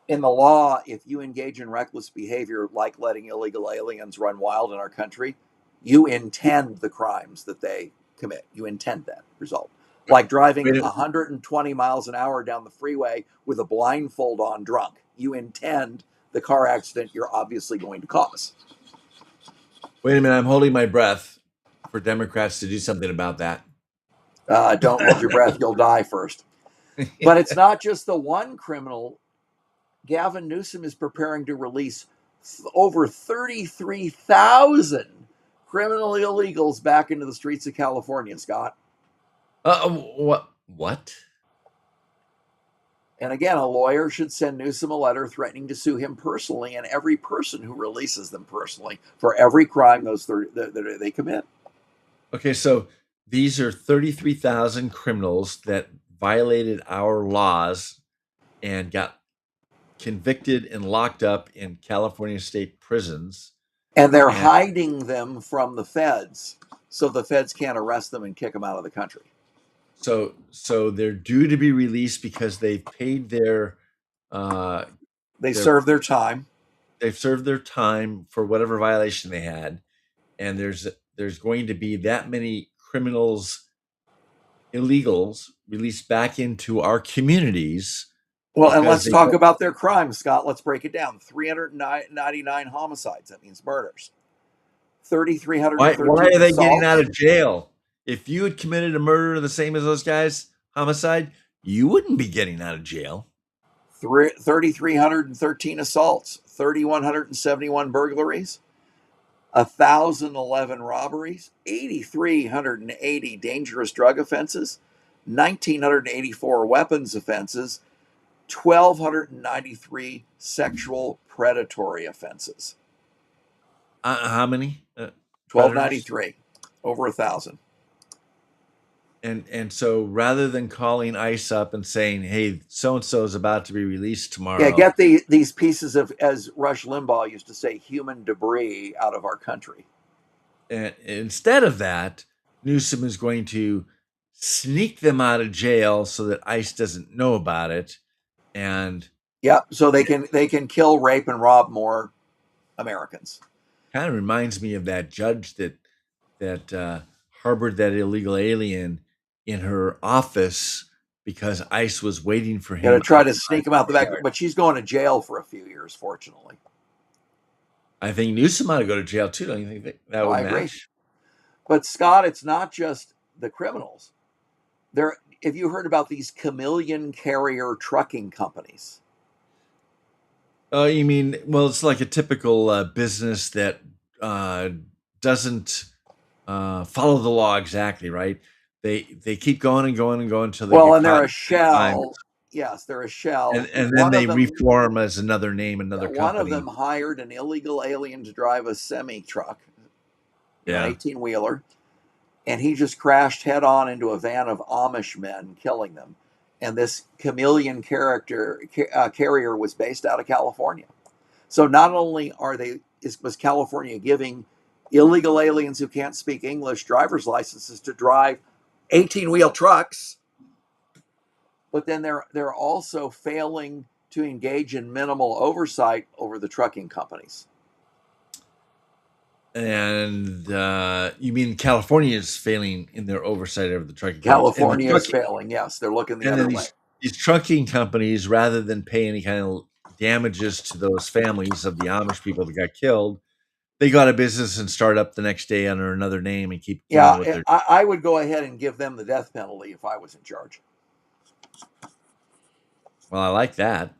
In the law, if you engage in reckless behavior, like letting illegal aliens run wild in our country, you intend the crimes that they commit. You intend that result. Like driving Wait a- 120 miles an hour down the freeway with a blindfold on drunk. You intend the car accident you're obviously going to cause. Wait a minute, I'm holding my breath for Democrats to do something about that. Don't hold your breath, you'll die first. But it's not just the one criminal. Gavin Newsom is preparing to release over 33,000 criminal illegals back into the streets of California, Scott. What? And again, a lawyer should send Newsom a letter threatening to sue him personally and every person who releases them personally for every crime that they commit. Okay, so these are 33,000 criminals that violated our laws and got convicted and locked up in California state prisons. And they're And- hiding them from the feds so the feds can't arrest them and kick them out of the country. So they're due to be released because they've paid their They serve their time. they've served their time for whatever violation they had, and there's going to be that many criminals, illegals released back into our communities. Well, and Because let's they talk don't- about their crimes, Scott. Let's break it down. 399 homicides. That means murders. Why 3,313 are they getting assaults. out of jail? If you had committed a murder the same as those guys, homicide, you wouldn't be getting out of jail. 3,313 assaults. 3,171 burglaries. 1,011 robberies. 8,380 dangerous drug offenses. 1,984 weapons offenses. 1,293 sexual predatory offenses. How many? 1,293, over 1,000. And so rather than calling ICE up and saying, "Hey, so and so is about to be released tomorrow," Yeah, get these pieces of, as Rush Limbaugh used to say, human debris out of our country. and instead of that, Newsom is going to sneak them out of jail so that ICE doesn't know about it, and Yep. So they can kill, rape, and rob more Americans. kind of reminds me of that judge that harbored that illegal alien in her office because ICE was waiting for him. Going to try to outside sneak them out the back, yard. but she's going to jail for a few years. Fortunately, I think Newsom ought to go to jail too. Don't you think that Oh, would I agree. match? but Scott, it's not just the criminals. Have you heard about these chameleon carrier trucking companies? Oh, you mean, well, it's like a typical business that doesn't follow the law exactly, right? They keep going and going and going until they Well, get and they're caught a in crime. shell. Yes, they're a shell. and then One they of them- reform as another name, another One company. of them hired an illegal alien to drive a semi truck, Yeah. an 18-wheeler, and he just crashed head on into a van of Amish men, killing them. And this chameleon carrier was based out of California. So not only was California giving illegal aliens who can't speak English driver's licenses to drive 18-wheel trucks, but then they're also failing to engage in minimal oversight over the trucking companies. And you mean California is failing in their oversight over the trucking companies? And the California is trucking- failing. Yes, they're looking the and other then way. these trucking companies, rather than pay any kind of damages to those families of the Amish people that got killed, they go out of business and start up the next day under another name and keep doing what Yeah, they're I would go ahead and give them the death penalty if I was in charge. Well, I like that.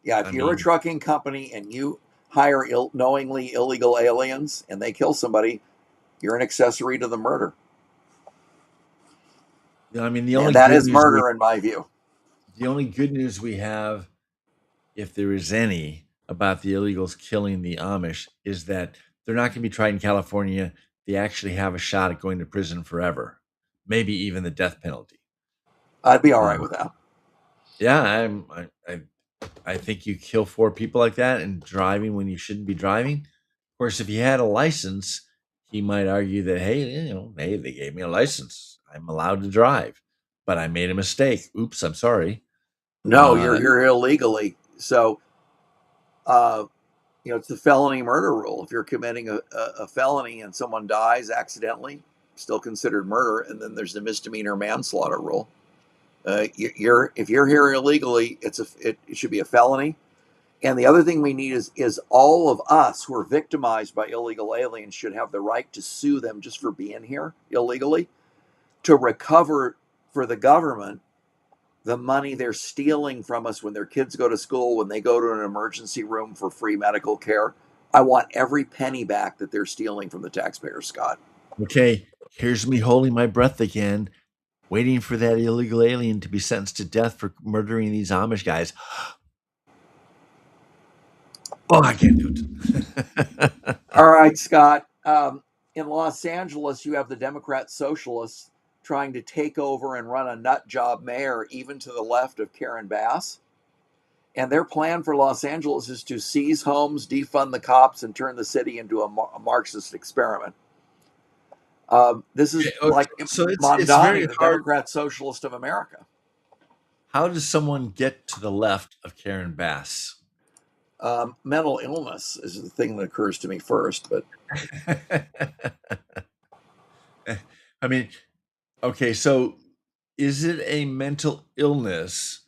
Yeah, I if you're a mean, trucking company and you hire knowingly illegal aliens and they kill somebody, you're an accessory to the murder. the And only that good is news we murder in my view. the only good news we have, if there is any, about the illegals killing the Amish is that they're not going to be tried in California. They actually have a shot at going to prison forever, maybe even the death penalty. I'd be all right Um, with that. yeah, I think you kill 4 people like that and driving when you shouldn't be driving. Of course, if he had a license, he might argue that, hey, hey, they gave me a license. I'm allowed to drive, but I made a mistake. Oops, I'm sorry. No, you're Uh, here illegally. So, uh, it's the felony murder rule. If you're committing a felony and someone dies accidentally, still considered murder. And then there's the misdemeanor manslaughter rule. If you're here illegally, it should be a felony. And the other thing we need is all of us who are victimized by illegal aliens should have the right to sue them just for being here illegally, to recover for the government the money they're stealing from us when their kids go to school, when they go to an emergency room for free medical care. I want every penny back that they're stealing from the taxpayer, Scott. okay, here's me holding my breath again, waiting for that illegal alien to be sentenced to death for murdering these Amish guys. Oh, I can't do it. All right, Scott. In Los Angeles, you have the Democrat socialists trying to take over and run a nut job mayor, even to the left of Karen Bass. And their plan for Los Angeles is to seize homes, defund the cops, and turn the city into a Marxist experiment. This is Okay, oh, like so it's very Mondani, the hard. Democrat Socialist of America. How does someone get to the left of Karen Bass? Mental illness is the thing that occurs to me first, but I mean, okay, so is it a mental illness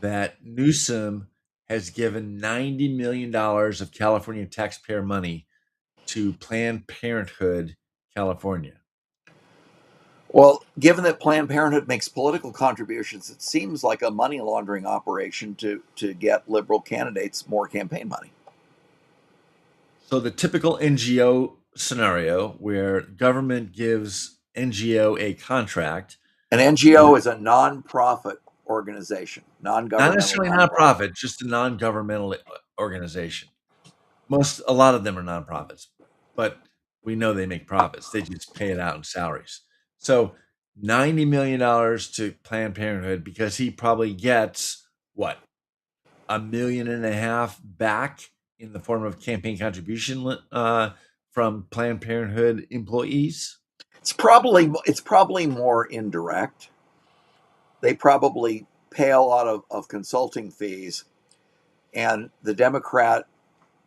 that Newsom has given $90 million of California taxpayer money to Planned Parenthood California? well, given that Planned Parenthood makes political contributions, it seems like a money laundering operation to get liberal candidates more campaign money. So the typical NGO scenario where government gives NGO a contract, An NGO is a nonprofit organization, not non-governmental necessarily nonprofit. nonprofit, just a non-governmental organization. A lot of them are nonprofits, but we know they make profits. They just pay it out in salaries. So $90 million to Planned Parenthood because he probably gets what, $1.5 million back in the form of campaign contribution from Planned Parenthood employees. It's probably more indirect. They probably pay a lot of consulting fees, and the Democrat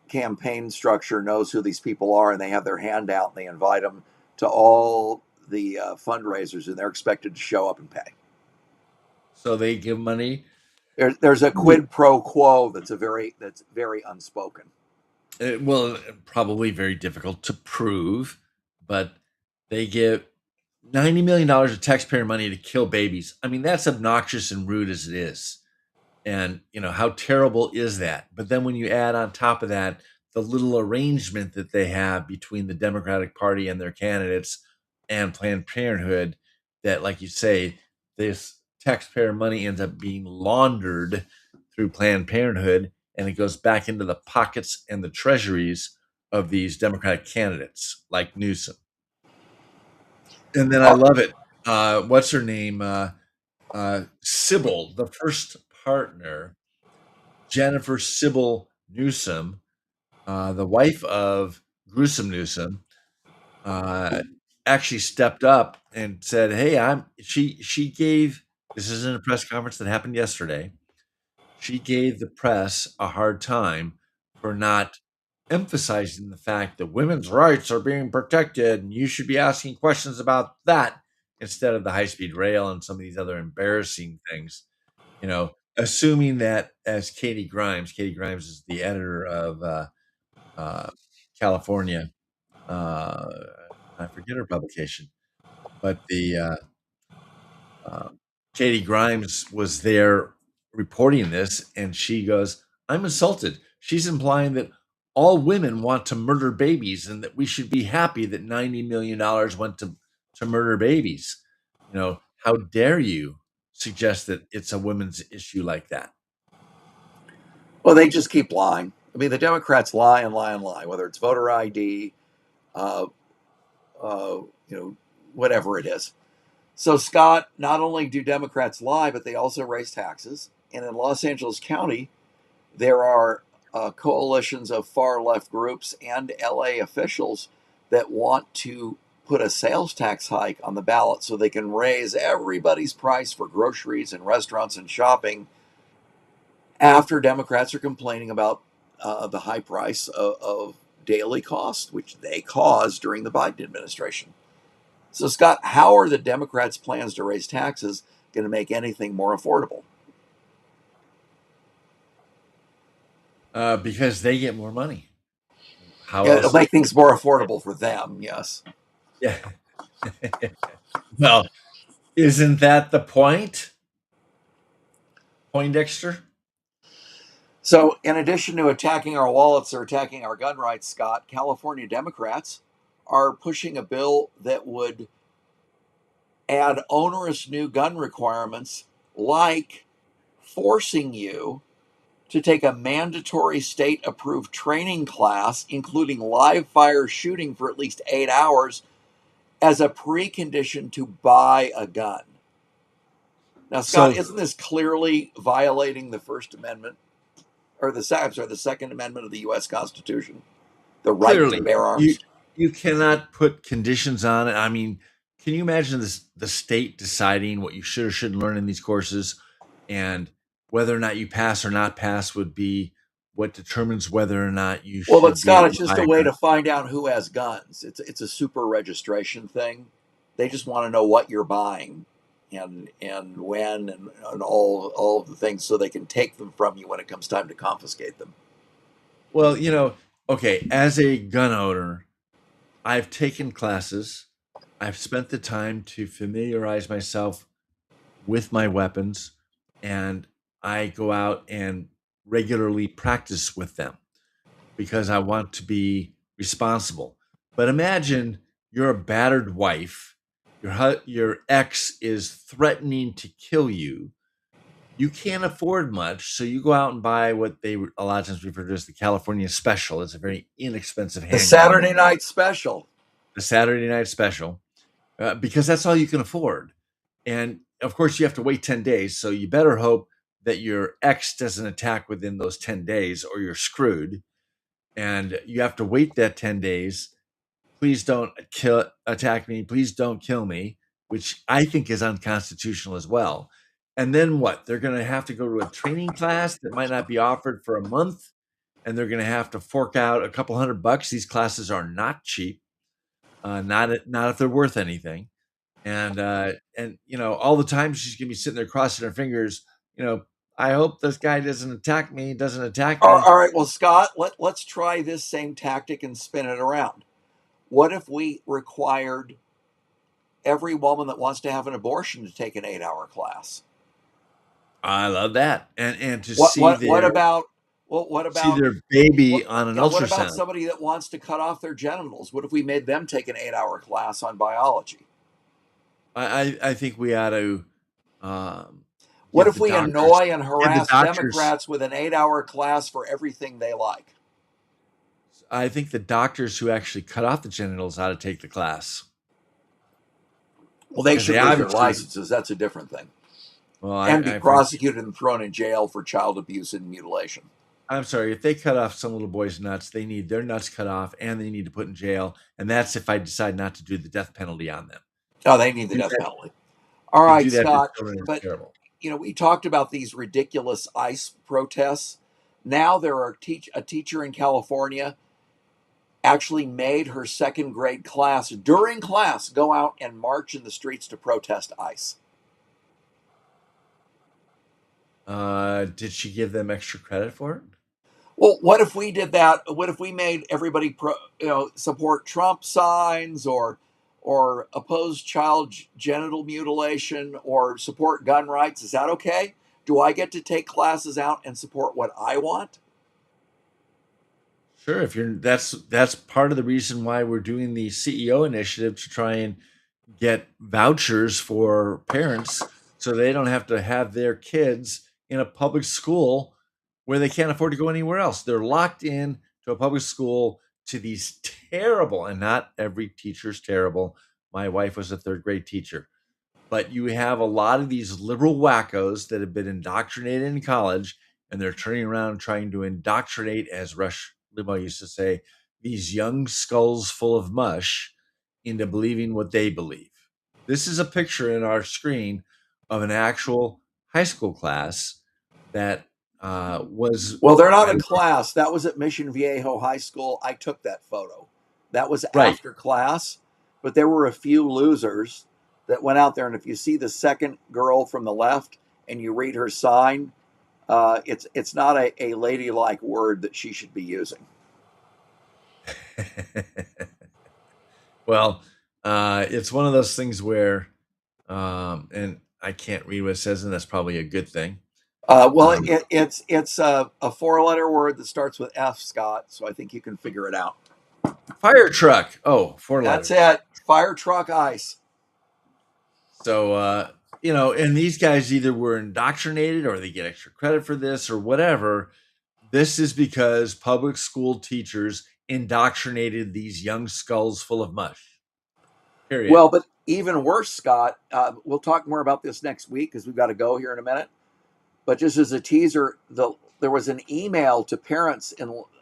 campaign structure knows who these people are, and they have their hand out and they invite them to all the fundraisers, and they're expected to show up and pay. So they give money. There's a quid pro quo that's very unspoken. Well, probably very difficult to prove, but they give $90 million of taxpayer money to kill babies. I mean, that's obnoxious and rude as it is. And, how terrible is that? But then when you add on top of that the little arrangement that they have between the Democratic Party and their candidates and Planned Parenthood, that, like you say, this taxpayer money ends up being laundered through Planned Parenthood and it goes back into the pockets and the treasuries of these Democratic candidates like Newsom. And then I love it. What's her name? Sybil, the first partner, Jennifer Sybil Newsom, the wife of Gruesome Newsom, actually stepped up and said, "Hey, She gave, this is in a press conference that happened yesterday. She gave the press a hard time for not emphasizing the fact that women's rights are being protected and you should be asking questions about that instead of the high speed rail and some of these other embarrassing things. Assuming that as Katie Grimes is the editor of uh, California, uh, I forget her publication, but the uh, Katie Grimes was there reporting this, and she goes, "I'm insulted." She's implying that all women want to murder babies and that we should be happy that $90 million went to murder babies. How dare you suggest that it's a women's issue like that? Well, they just keep lying. I mean, the Democrats lie and lie and lie, whether it's voter ID, uh, uh, whatever it is. So, Scott, not only do Democrats lie, but they also raise taxes. And in Los Angeles County, there are coalitions of far left groups and LA officials that want to put a sales tax hike on the ballot so they can raise everybody's price for groceries and restaurants and shopping after Democrats are complaining about the high price of daily costs, which they caused during the Biden administration. So, Scott, how are the Democrats' plans to raise taxes going to make anything more affordable? Because they get more money. How Yeah, it'll else? make things more affordable for them, yes. Yeah. Well, isn't that the point, Poindexter? So, in addition to attacking our wallets or attacking our gun rights, Scott, California Democrats are pushing a bill that would add onerous new gun requirements like forcing you to take a mandatory state approved training class, including live fire shooting for at least 8 hours, as a precondition to buy a gun. Now, Scott, So isn't this clearly violating the First Amendment or the Second Amendment of the U.S. Constitution, the right to clearly, bear you arms? you cannot put conditions on it. I mean, can you imagine the state deciding what you should or shouldn't learn in these courses, and whether or not you pass or not pass would be what determines whether or not you Well, but should be Scott, able it's to just buy a a way gun? to find out who has guns. It's a super registration thing. They just want to know what you're buying and when and all of the things so they can take them from you when it comes time to confiscate them. Well, okay, as a gun owner, I've taken classes. I've spent the time to familiarize myself with my weapons, and I go out and regularly practice with them because I want to be responsible. But imagine you're a battered wife, your ex is threatening to kill you. You can't afford much, so you go out and buy what they a lot of times refer to as the California Special. It's a very inexpensive The handgun, Saturday night special. the Saturday Night Special, because that's all you can afford. And of course, you have to wait 10 days. So you better hope that your ex doesn't attack within those 10 days or you're screwed. And you have to wait that 10 days. Please don't attack me. Please don't kill me, which I think is unconstitutional as well. And then what? They're going to have to go to a training class that might not be offered for a month. And they're going to have to fork out a couple $100. These classes are not cheap, not if they're worth anything. And all the time she's gonna be sitting there crossing her fingers. I hope this guy doesn't attack me. Doesn't attack me. All right, well, Scott, let's try this same tactic and spin it around. What if we required every woman that wants to have an abortion to take an 8-hour class? I love that. And to What see what what their about what see about their baby what on an yeah, what about ultrasound. somebody that wants to cut off their genitals? What if we made them take an 8-hour class on biology? I think we ought to um, What give if the we doctors annoy and give the harass doctors. Democrats with an 8-hour class for everything they like? I think the doctors who actually cut off the genitals ought to take the class Well, they because they should lose their obviously. licenses. That's a different thing. Well, And be I think prosecuted and thrown in jail for child abuse and mutilation. I'm sorry, if they cut off some little boy's nuts, they need their nuts cut off and they need to put in jail. And that's if I decide not to do the death penalty on them. Oh, they need the Do death that penalty. All to right, do that to Scott. children is But, terrible. we talked about these ridiculous ICE protests. Now there are a teacher in California actually made her second grade class during class go out and march in the streets to protest ICE. Did she give them extra credit for it? Well, what if we did that? What if we made everybody support Trump signs or oppose child genital mutilation or support gun rights? Is that okay? Do I get to take classes out and support what I want? Sure, if you're that's part of the reason why we're doing the CEO initiative to try and get vouchers for parents so they don't have to have their kids in a public school where they can't afford to go anywhere else. They're locked in to a public school to these terrible, and not every teacher's terrible. My wife was a third grade teacher, but you have a lot of these liberal wackos that have been indoctrinated in college, and they're turning around and trying to indoctrinate, as Rush Limbaugh used to say, these young skulls full of mush into believing what they believe. This is a picture in our screen of an actual high school class that was Well, they're not in class. That was at Mission Viejo High School. I took that photo. That was right. after class, but there were a few losers that went out there. And if you see the second girl from the left and you read her sign, it's not a ladylike word that she should be using. Well, it's one of those things where, and I can't read what it says, and that's probably a good thing. Well, Um, it's a four-letter word that starts with F, Scott. So I think you can figure it out. Fire truck. Oh, 4 That's letters. it. Fire truck ice. So, and these guys either were indoctrinated or they get extra credit for this or whatever. This is because public school teachers indoctrinated these young skulls full of mush. Period. Well, but even worse, Scott. We'll talk more about this next week because we've got to go here in a minute. But just as a teaser, there was an email to parents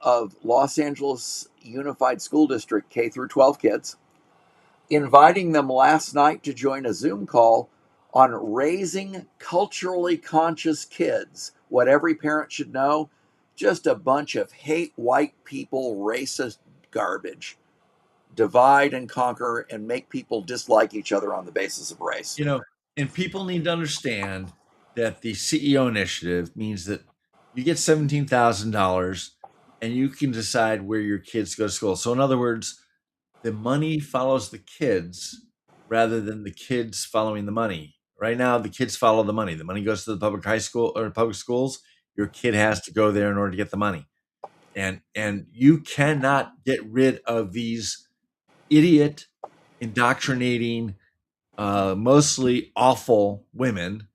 of Los Angeles Unified School District K through 12 kids, inviting them last night to join a Zoom call on raising culturally conscious kids. What every parent should know: just a bunch of hate white people, racist garbage. Divide and conquer and make people dislike each other on the basis of race. And people need to understand that the CEO initiative means that you get $17,000 and you can decide where your kids go to school. So, in other words, the money follows the kids rather than the kids following the money. Right now, the kids follow the money. The money goes to the public high school or public schools. Your kid has to go there in order to get the money. And you cannot get rid of these idiot, indoctrinating, mostly awful women,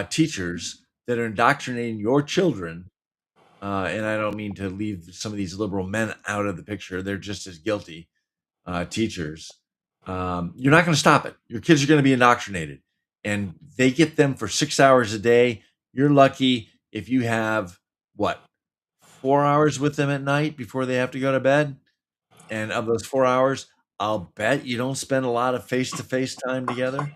teachers that are indoctrinating your children. And I don't mean to leave some of these liberal men out of the picture. They're just as guilty, teachers. You're not going to stop it. Your kids are going to be indoctrinated, and they get them for 6 hours a day. You're lucky if you have, what, 4 hours with them at night before they have to go to bed. And of those 4 hours, I'll bet you don't spend a lot of face-to-face time together.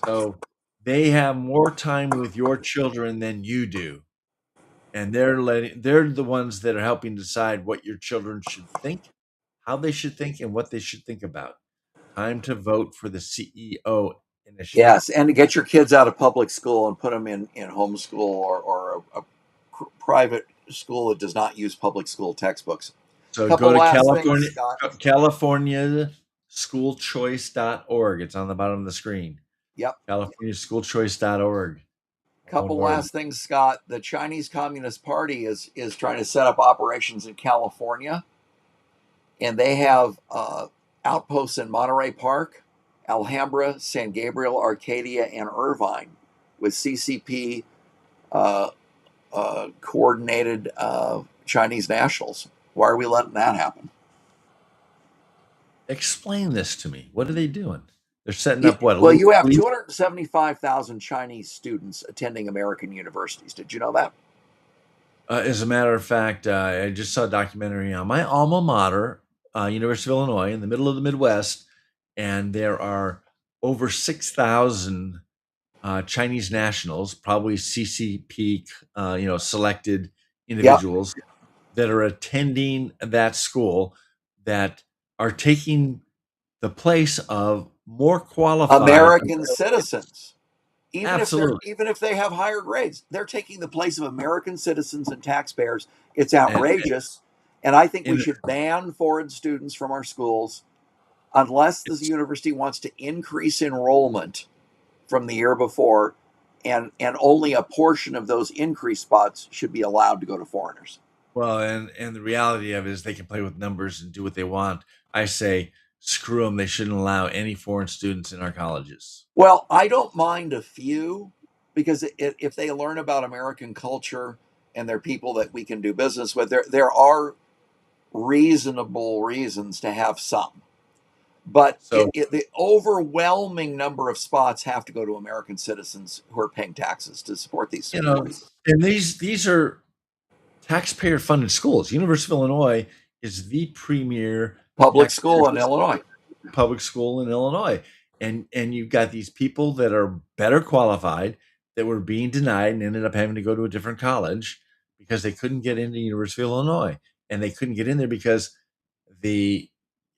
So they have more time with your children than you do. And they're the ones that are helping decide what your children should think, how they should think, and what they should think about. Time to vote for the CEO initiative. Yes, and to get your kids out of public school and put them in homeschool or a private school that does not use public school textbooks. So Couple go to last California, things, Scott. CaliforniaSchoolChoice.org. It's on the bottom of the screen. Yep. CaliforniaSchoolChoice.org. Couple last things, Scott. The Chinese Communist Party is trying to set up operations in California, and they have outposts in Monterey Park, Alhambra, San Gabriel, Arcadia, and Irvine, with CCP coordinated Chinese nationals. Why are we letting that happen? Explain this to me. What are they doing? They're setting up what? Well, you have 275,000 Chinese students attending American universities. Did you know that? As a matter of fact, I just saw a documentary on my alma mater, University of Illinois, in the middle of the Midwest, and there are over 6,000 Chinese nationals, probably CCP, selected individuals that are attending that school that are taking the place of more qualified American citizens. Absolutely. Even if they have higher grades, they're taking the place of American citizens and taxpayers. It's outrageous. And I think we should ban foreign students from our schools unless the university wants to increase enrollment from the year before. and only a portion of those increased spots should be allowed to go to foreigners. Well, and the reality of it is they can play with numbers and do what they want. I say screw them. They shouldn't allow any foreign students in our colleges. Well, I don't mind a few because if they learn about American culture and they're people that we can do business with, there are reasonable reasons to have some. But So the overwhelming number of spots have to go to American citizens who are paying taxes to support these you know, schools. and these are taxpayer funded schools. University of Illinois is the premier Public taxpayer school in Illinois. public school in Illinois. And you've got these people that are better qualified that were being denied and ended up having to go to a different college because they couldn't get into University of Illinois. And they couldn't get in there because the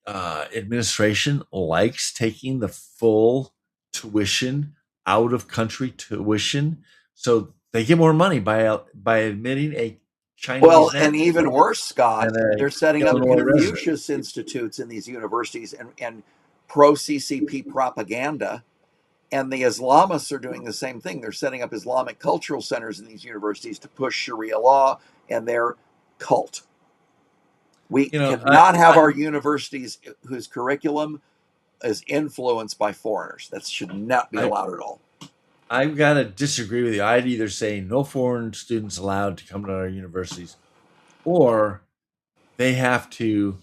administration likes taking the full tuition out of country tuition. So they get more money by admitting a Chinese Well, and national even worse, Scott, and a they're setting up Illinois resident. Confucius institutes in these universities and pro CCP propaganda. And the Islamists are doing the same thing. They're setting up Islamic cultural centers in these universities to push Sharia law and their cult. We cannot have our universities whose curriculum is influenced by foreigners. That should not be allowed at all. I've got to disagree with you. I'd either say no foreign students allowed to come to our universities, or they have to,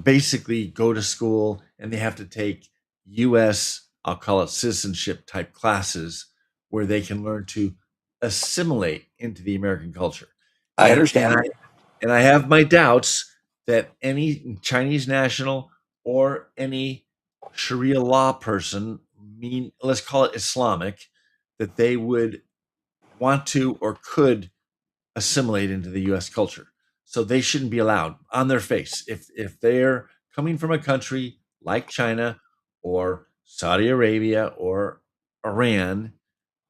basically go to school and they have to take U.S., I'll call it citizenship type classes where they can learn to assimilate into the American culture. I And, understand. and I have my doubts that any Chinese national or any Sharia law person, let's call it Islamic, that they would want to or could assimilate into the U.S. culture. So they shouldn't be allowed on their face. If they're coming from a country like China or Saudi Arabia or Iran,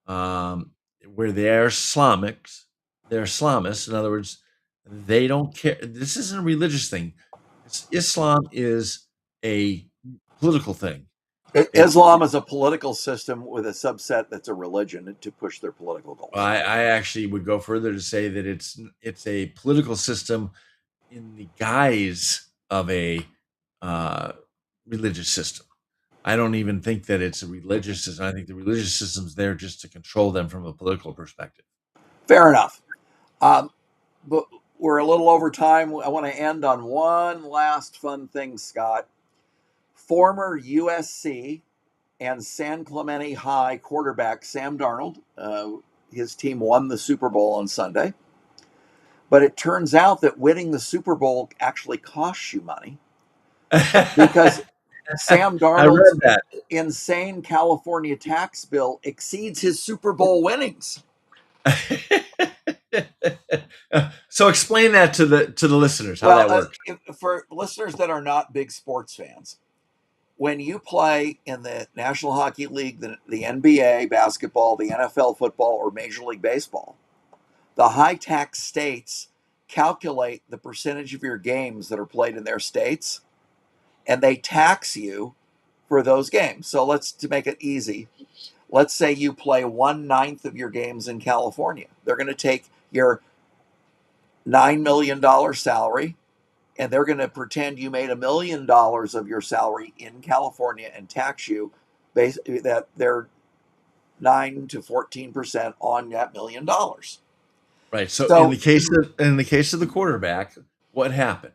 where they are Islamics, they're Islamists. In other words, they don't care. This isn't a religious thing. Islam is a political thing. Islam is a political system with a subset that's a religion to push their political goals. I actually would go further to say that it's a political system in the guise of a religious system. I don't even think that it's a religious system. I think the religious system's there just to control them from a political perspective. Fair enough. But we're a little over time. I want to end on one last fun thing, Scott. Former USC and San Clemente High quarterback Sam Darnold, his team won the Super Bowl on Sunday. But it turns out that winning the Super Bowl actually costs you money because Sam Darnold's insane California tax bill exceeds his Super Bowl winnings. So explain that to the listeners, how that works. For listeners that are not big sports fans, when you play in the National Hockey League, the NBA basketball, the NFL football, or Major League Baseball, the high tax states calculate the percentage of your games that are played in their states, and they tax you for those games. So to make it easy, let's say you play 1/9 of your games in California. They're going to take your $9 million salary, and they're going to pretend you made $1 million of your salary in California and tax you that they're 9 to 14% on that $1 million. Right. So in the case of the quarterback, what happened?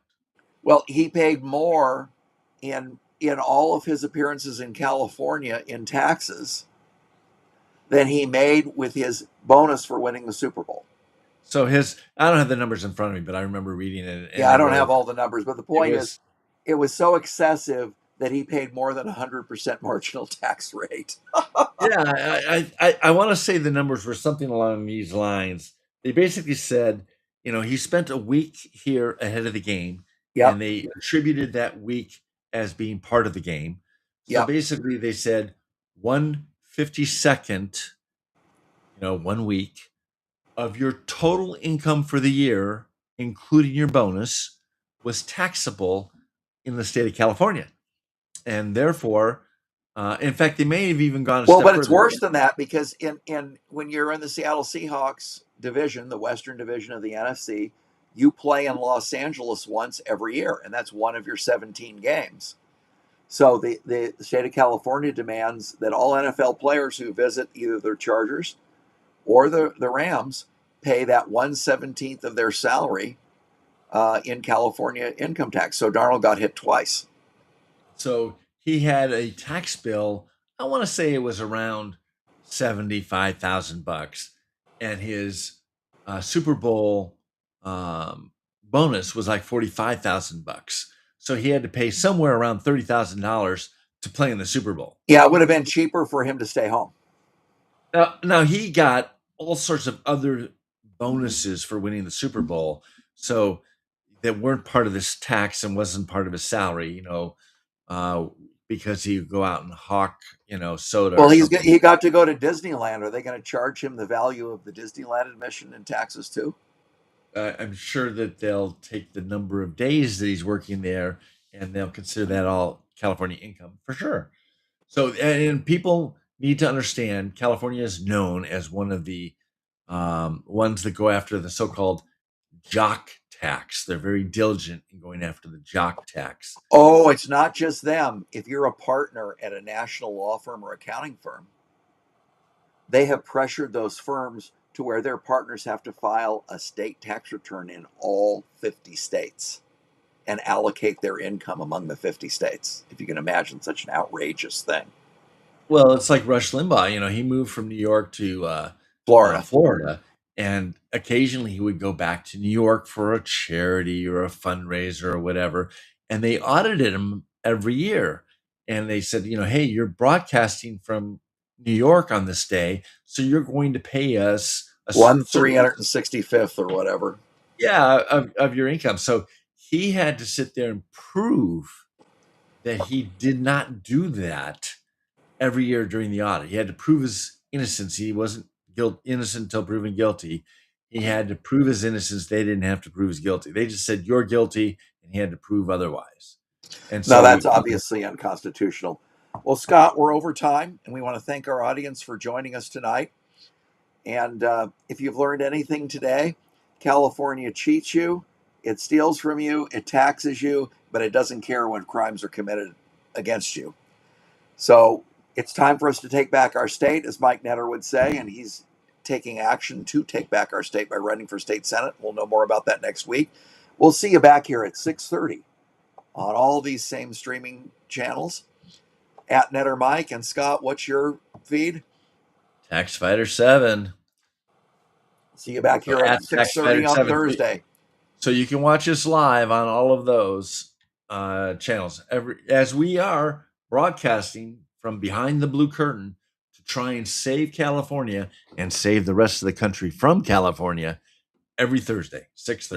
Well, he paid more in all of his appearances in California in taxes than he made with his bonus for winning the Super Bowl. So I don't have the numbers in front of me, but I remember reading it. Yeah, I don't have all the numbers, but the point is, it was so excessive that he paid more than 100% marginal tax rate. Yeah, I want to say the numbers were something along these lines. They basically said, he spent a week here ahead of the game, and they attributed that week as being part of the game. So basically they said 1/52nd, 1 week of your total income for the year, including your bonus, was taxable in the state of California. And therefore, In fact, they may have even gone a Well, step but it's further. worse than that because in when you're in the Seattle Seahawks division, the Western Division of the NFC, you play in Los Angeles once every year, and that's one of your 17 games. So the state of California demands that all NFL players who visit either their Chargers or the Rams pay that 1/17 of their salary in California income tax. So Darnold got hit twice. So he had a tax bill. I want to say it was around $75,000, and his Super Bowl bonus was like $45,000. So he had to pay somewhere around $30,000 to play in the Super Bowl. Yeah, it would have been cheaper for him to stay home. Now he got all sorts of other bonuses for winning the Super Bowl, so that weren't part of this tax and wasn't part of his salary. Because he would go out and hawk, soda. Well, or something. he got to go to Disneyland. Are they going to charge him the value of the Disneyland admission and taxes too? I'm sure that they'll take the number of days that he's working there, and they'll consider that all California income for sure. So, and people need to understand, California is known as one of the ones that go after the so-called jock tax. They're very diligent in going after the jock tax. Oh, it's not just them. If you're a partner at a national law firm or accounting firm, they have pressured those firms to where their partners have to file a state tax return in all 50 states and allocate their income among the 50 states. If you can imagine such an outrageous thing. Well, it's like Rush Limbaugh. He moved from New York to Florida, and occasionally he would go back to New York for a charity or a fundraiser or whatever, and they audited him every year, and they said, hey, you're broadcasting from New York on this day, so you're going to pay us a 1/365th or whatever. Yeah, of your income. So he had to sit there and prove that he did not do that every year during the audit. He had to prove his innocence. He wasn't innocent until proven guilty. He had to prove his innocence. They didn't have to prove his guilty. They just said you're guilty, and he had to prove otherwise. And so now that's obviously unconstitutional. Well, Scott, we're over time, and we want to thank our audience for joining us tonight. And if you've learned anything today, California cheats you, it steals from you, it taxes you, but it doesn't care when crimes are committed against you. So it's time for us to take back our state, as Mike Netter would say, and he's taking action to take back our state by running for state senate. We'll know more about that next week. We'll see you back here at 6:30 on all these same streaming channels. At Netter Mike. And Scott, what's your feed? Tax Fighter 7. See you back here at 6:30 on Thursday. So you can watch us live on all of those channels as we are broadcasting from behind the blue curtain to try and save California and save the rest of the country from California every Thursday, 6:30.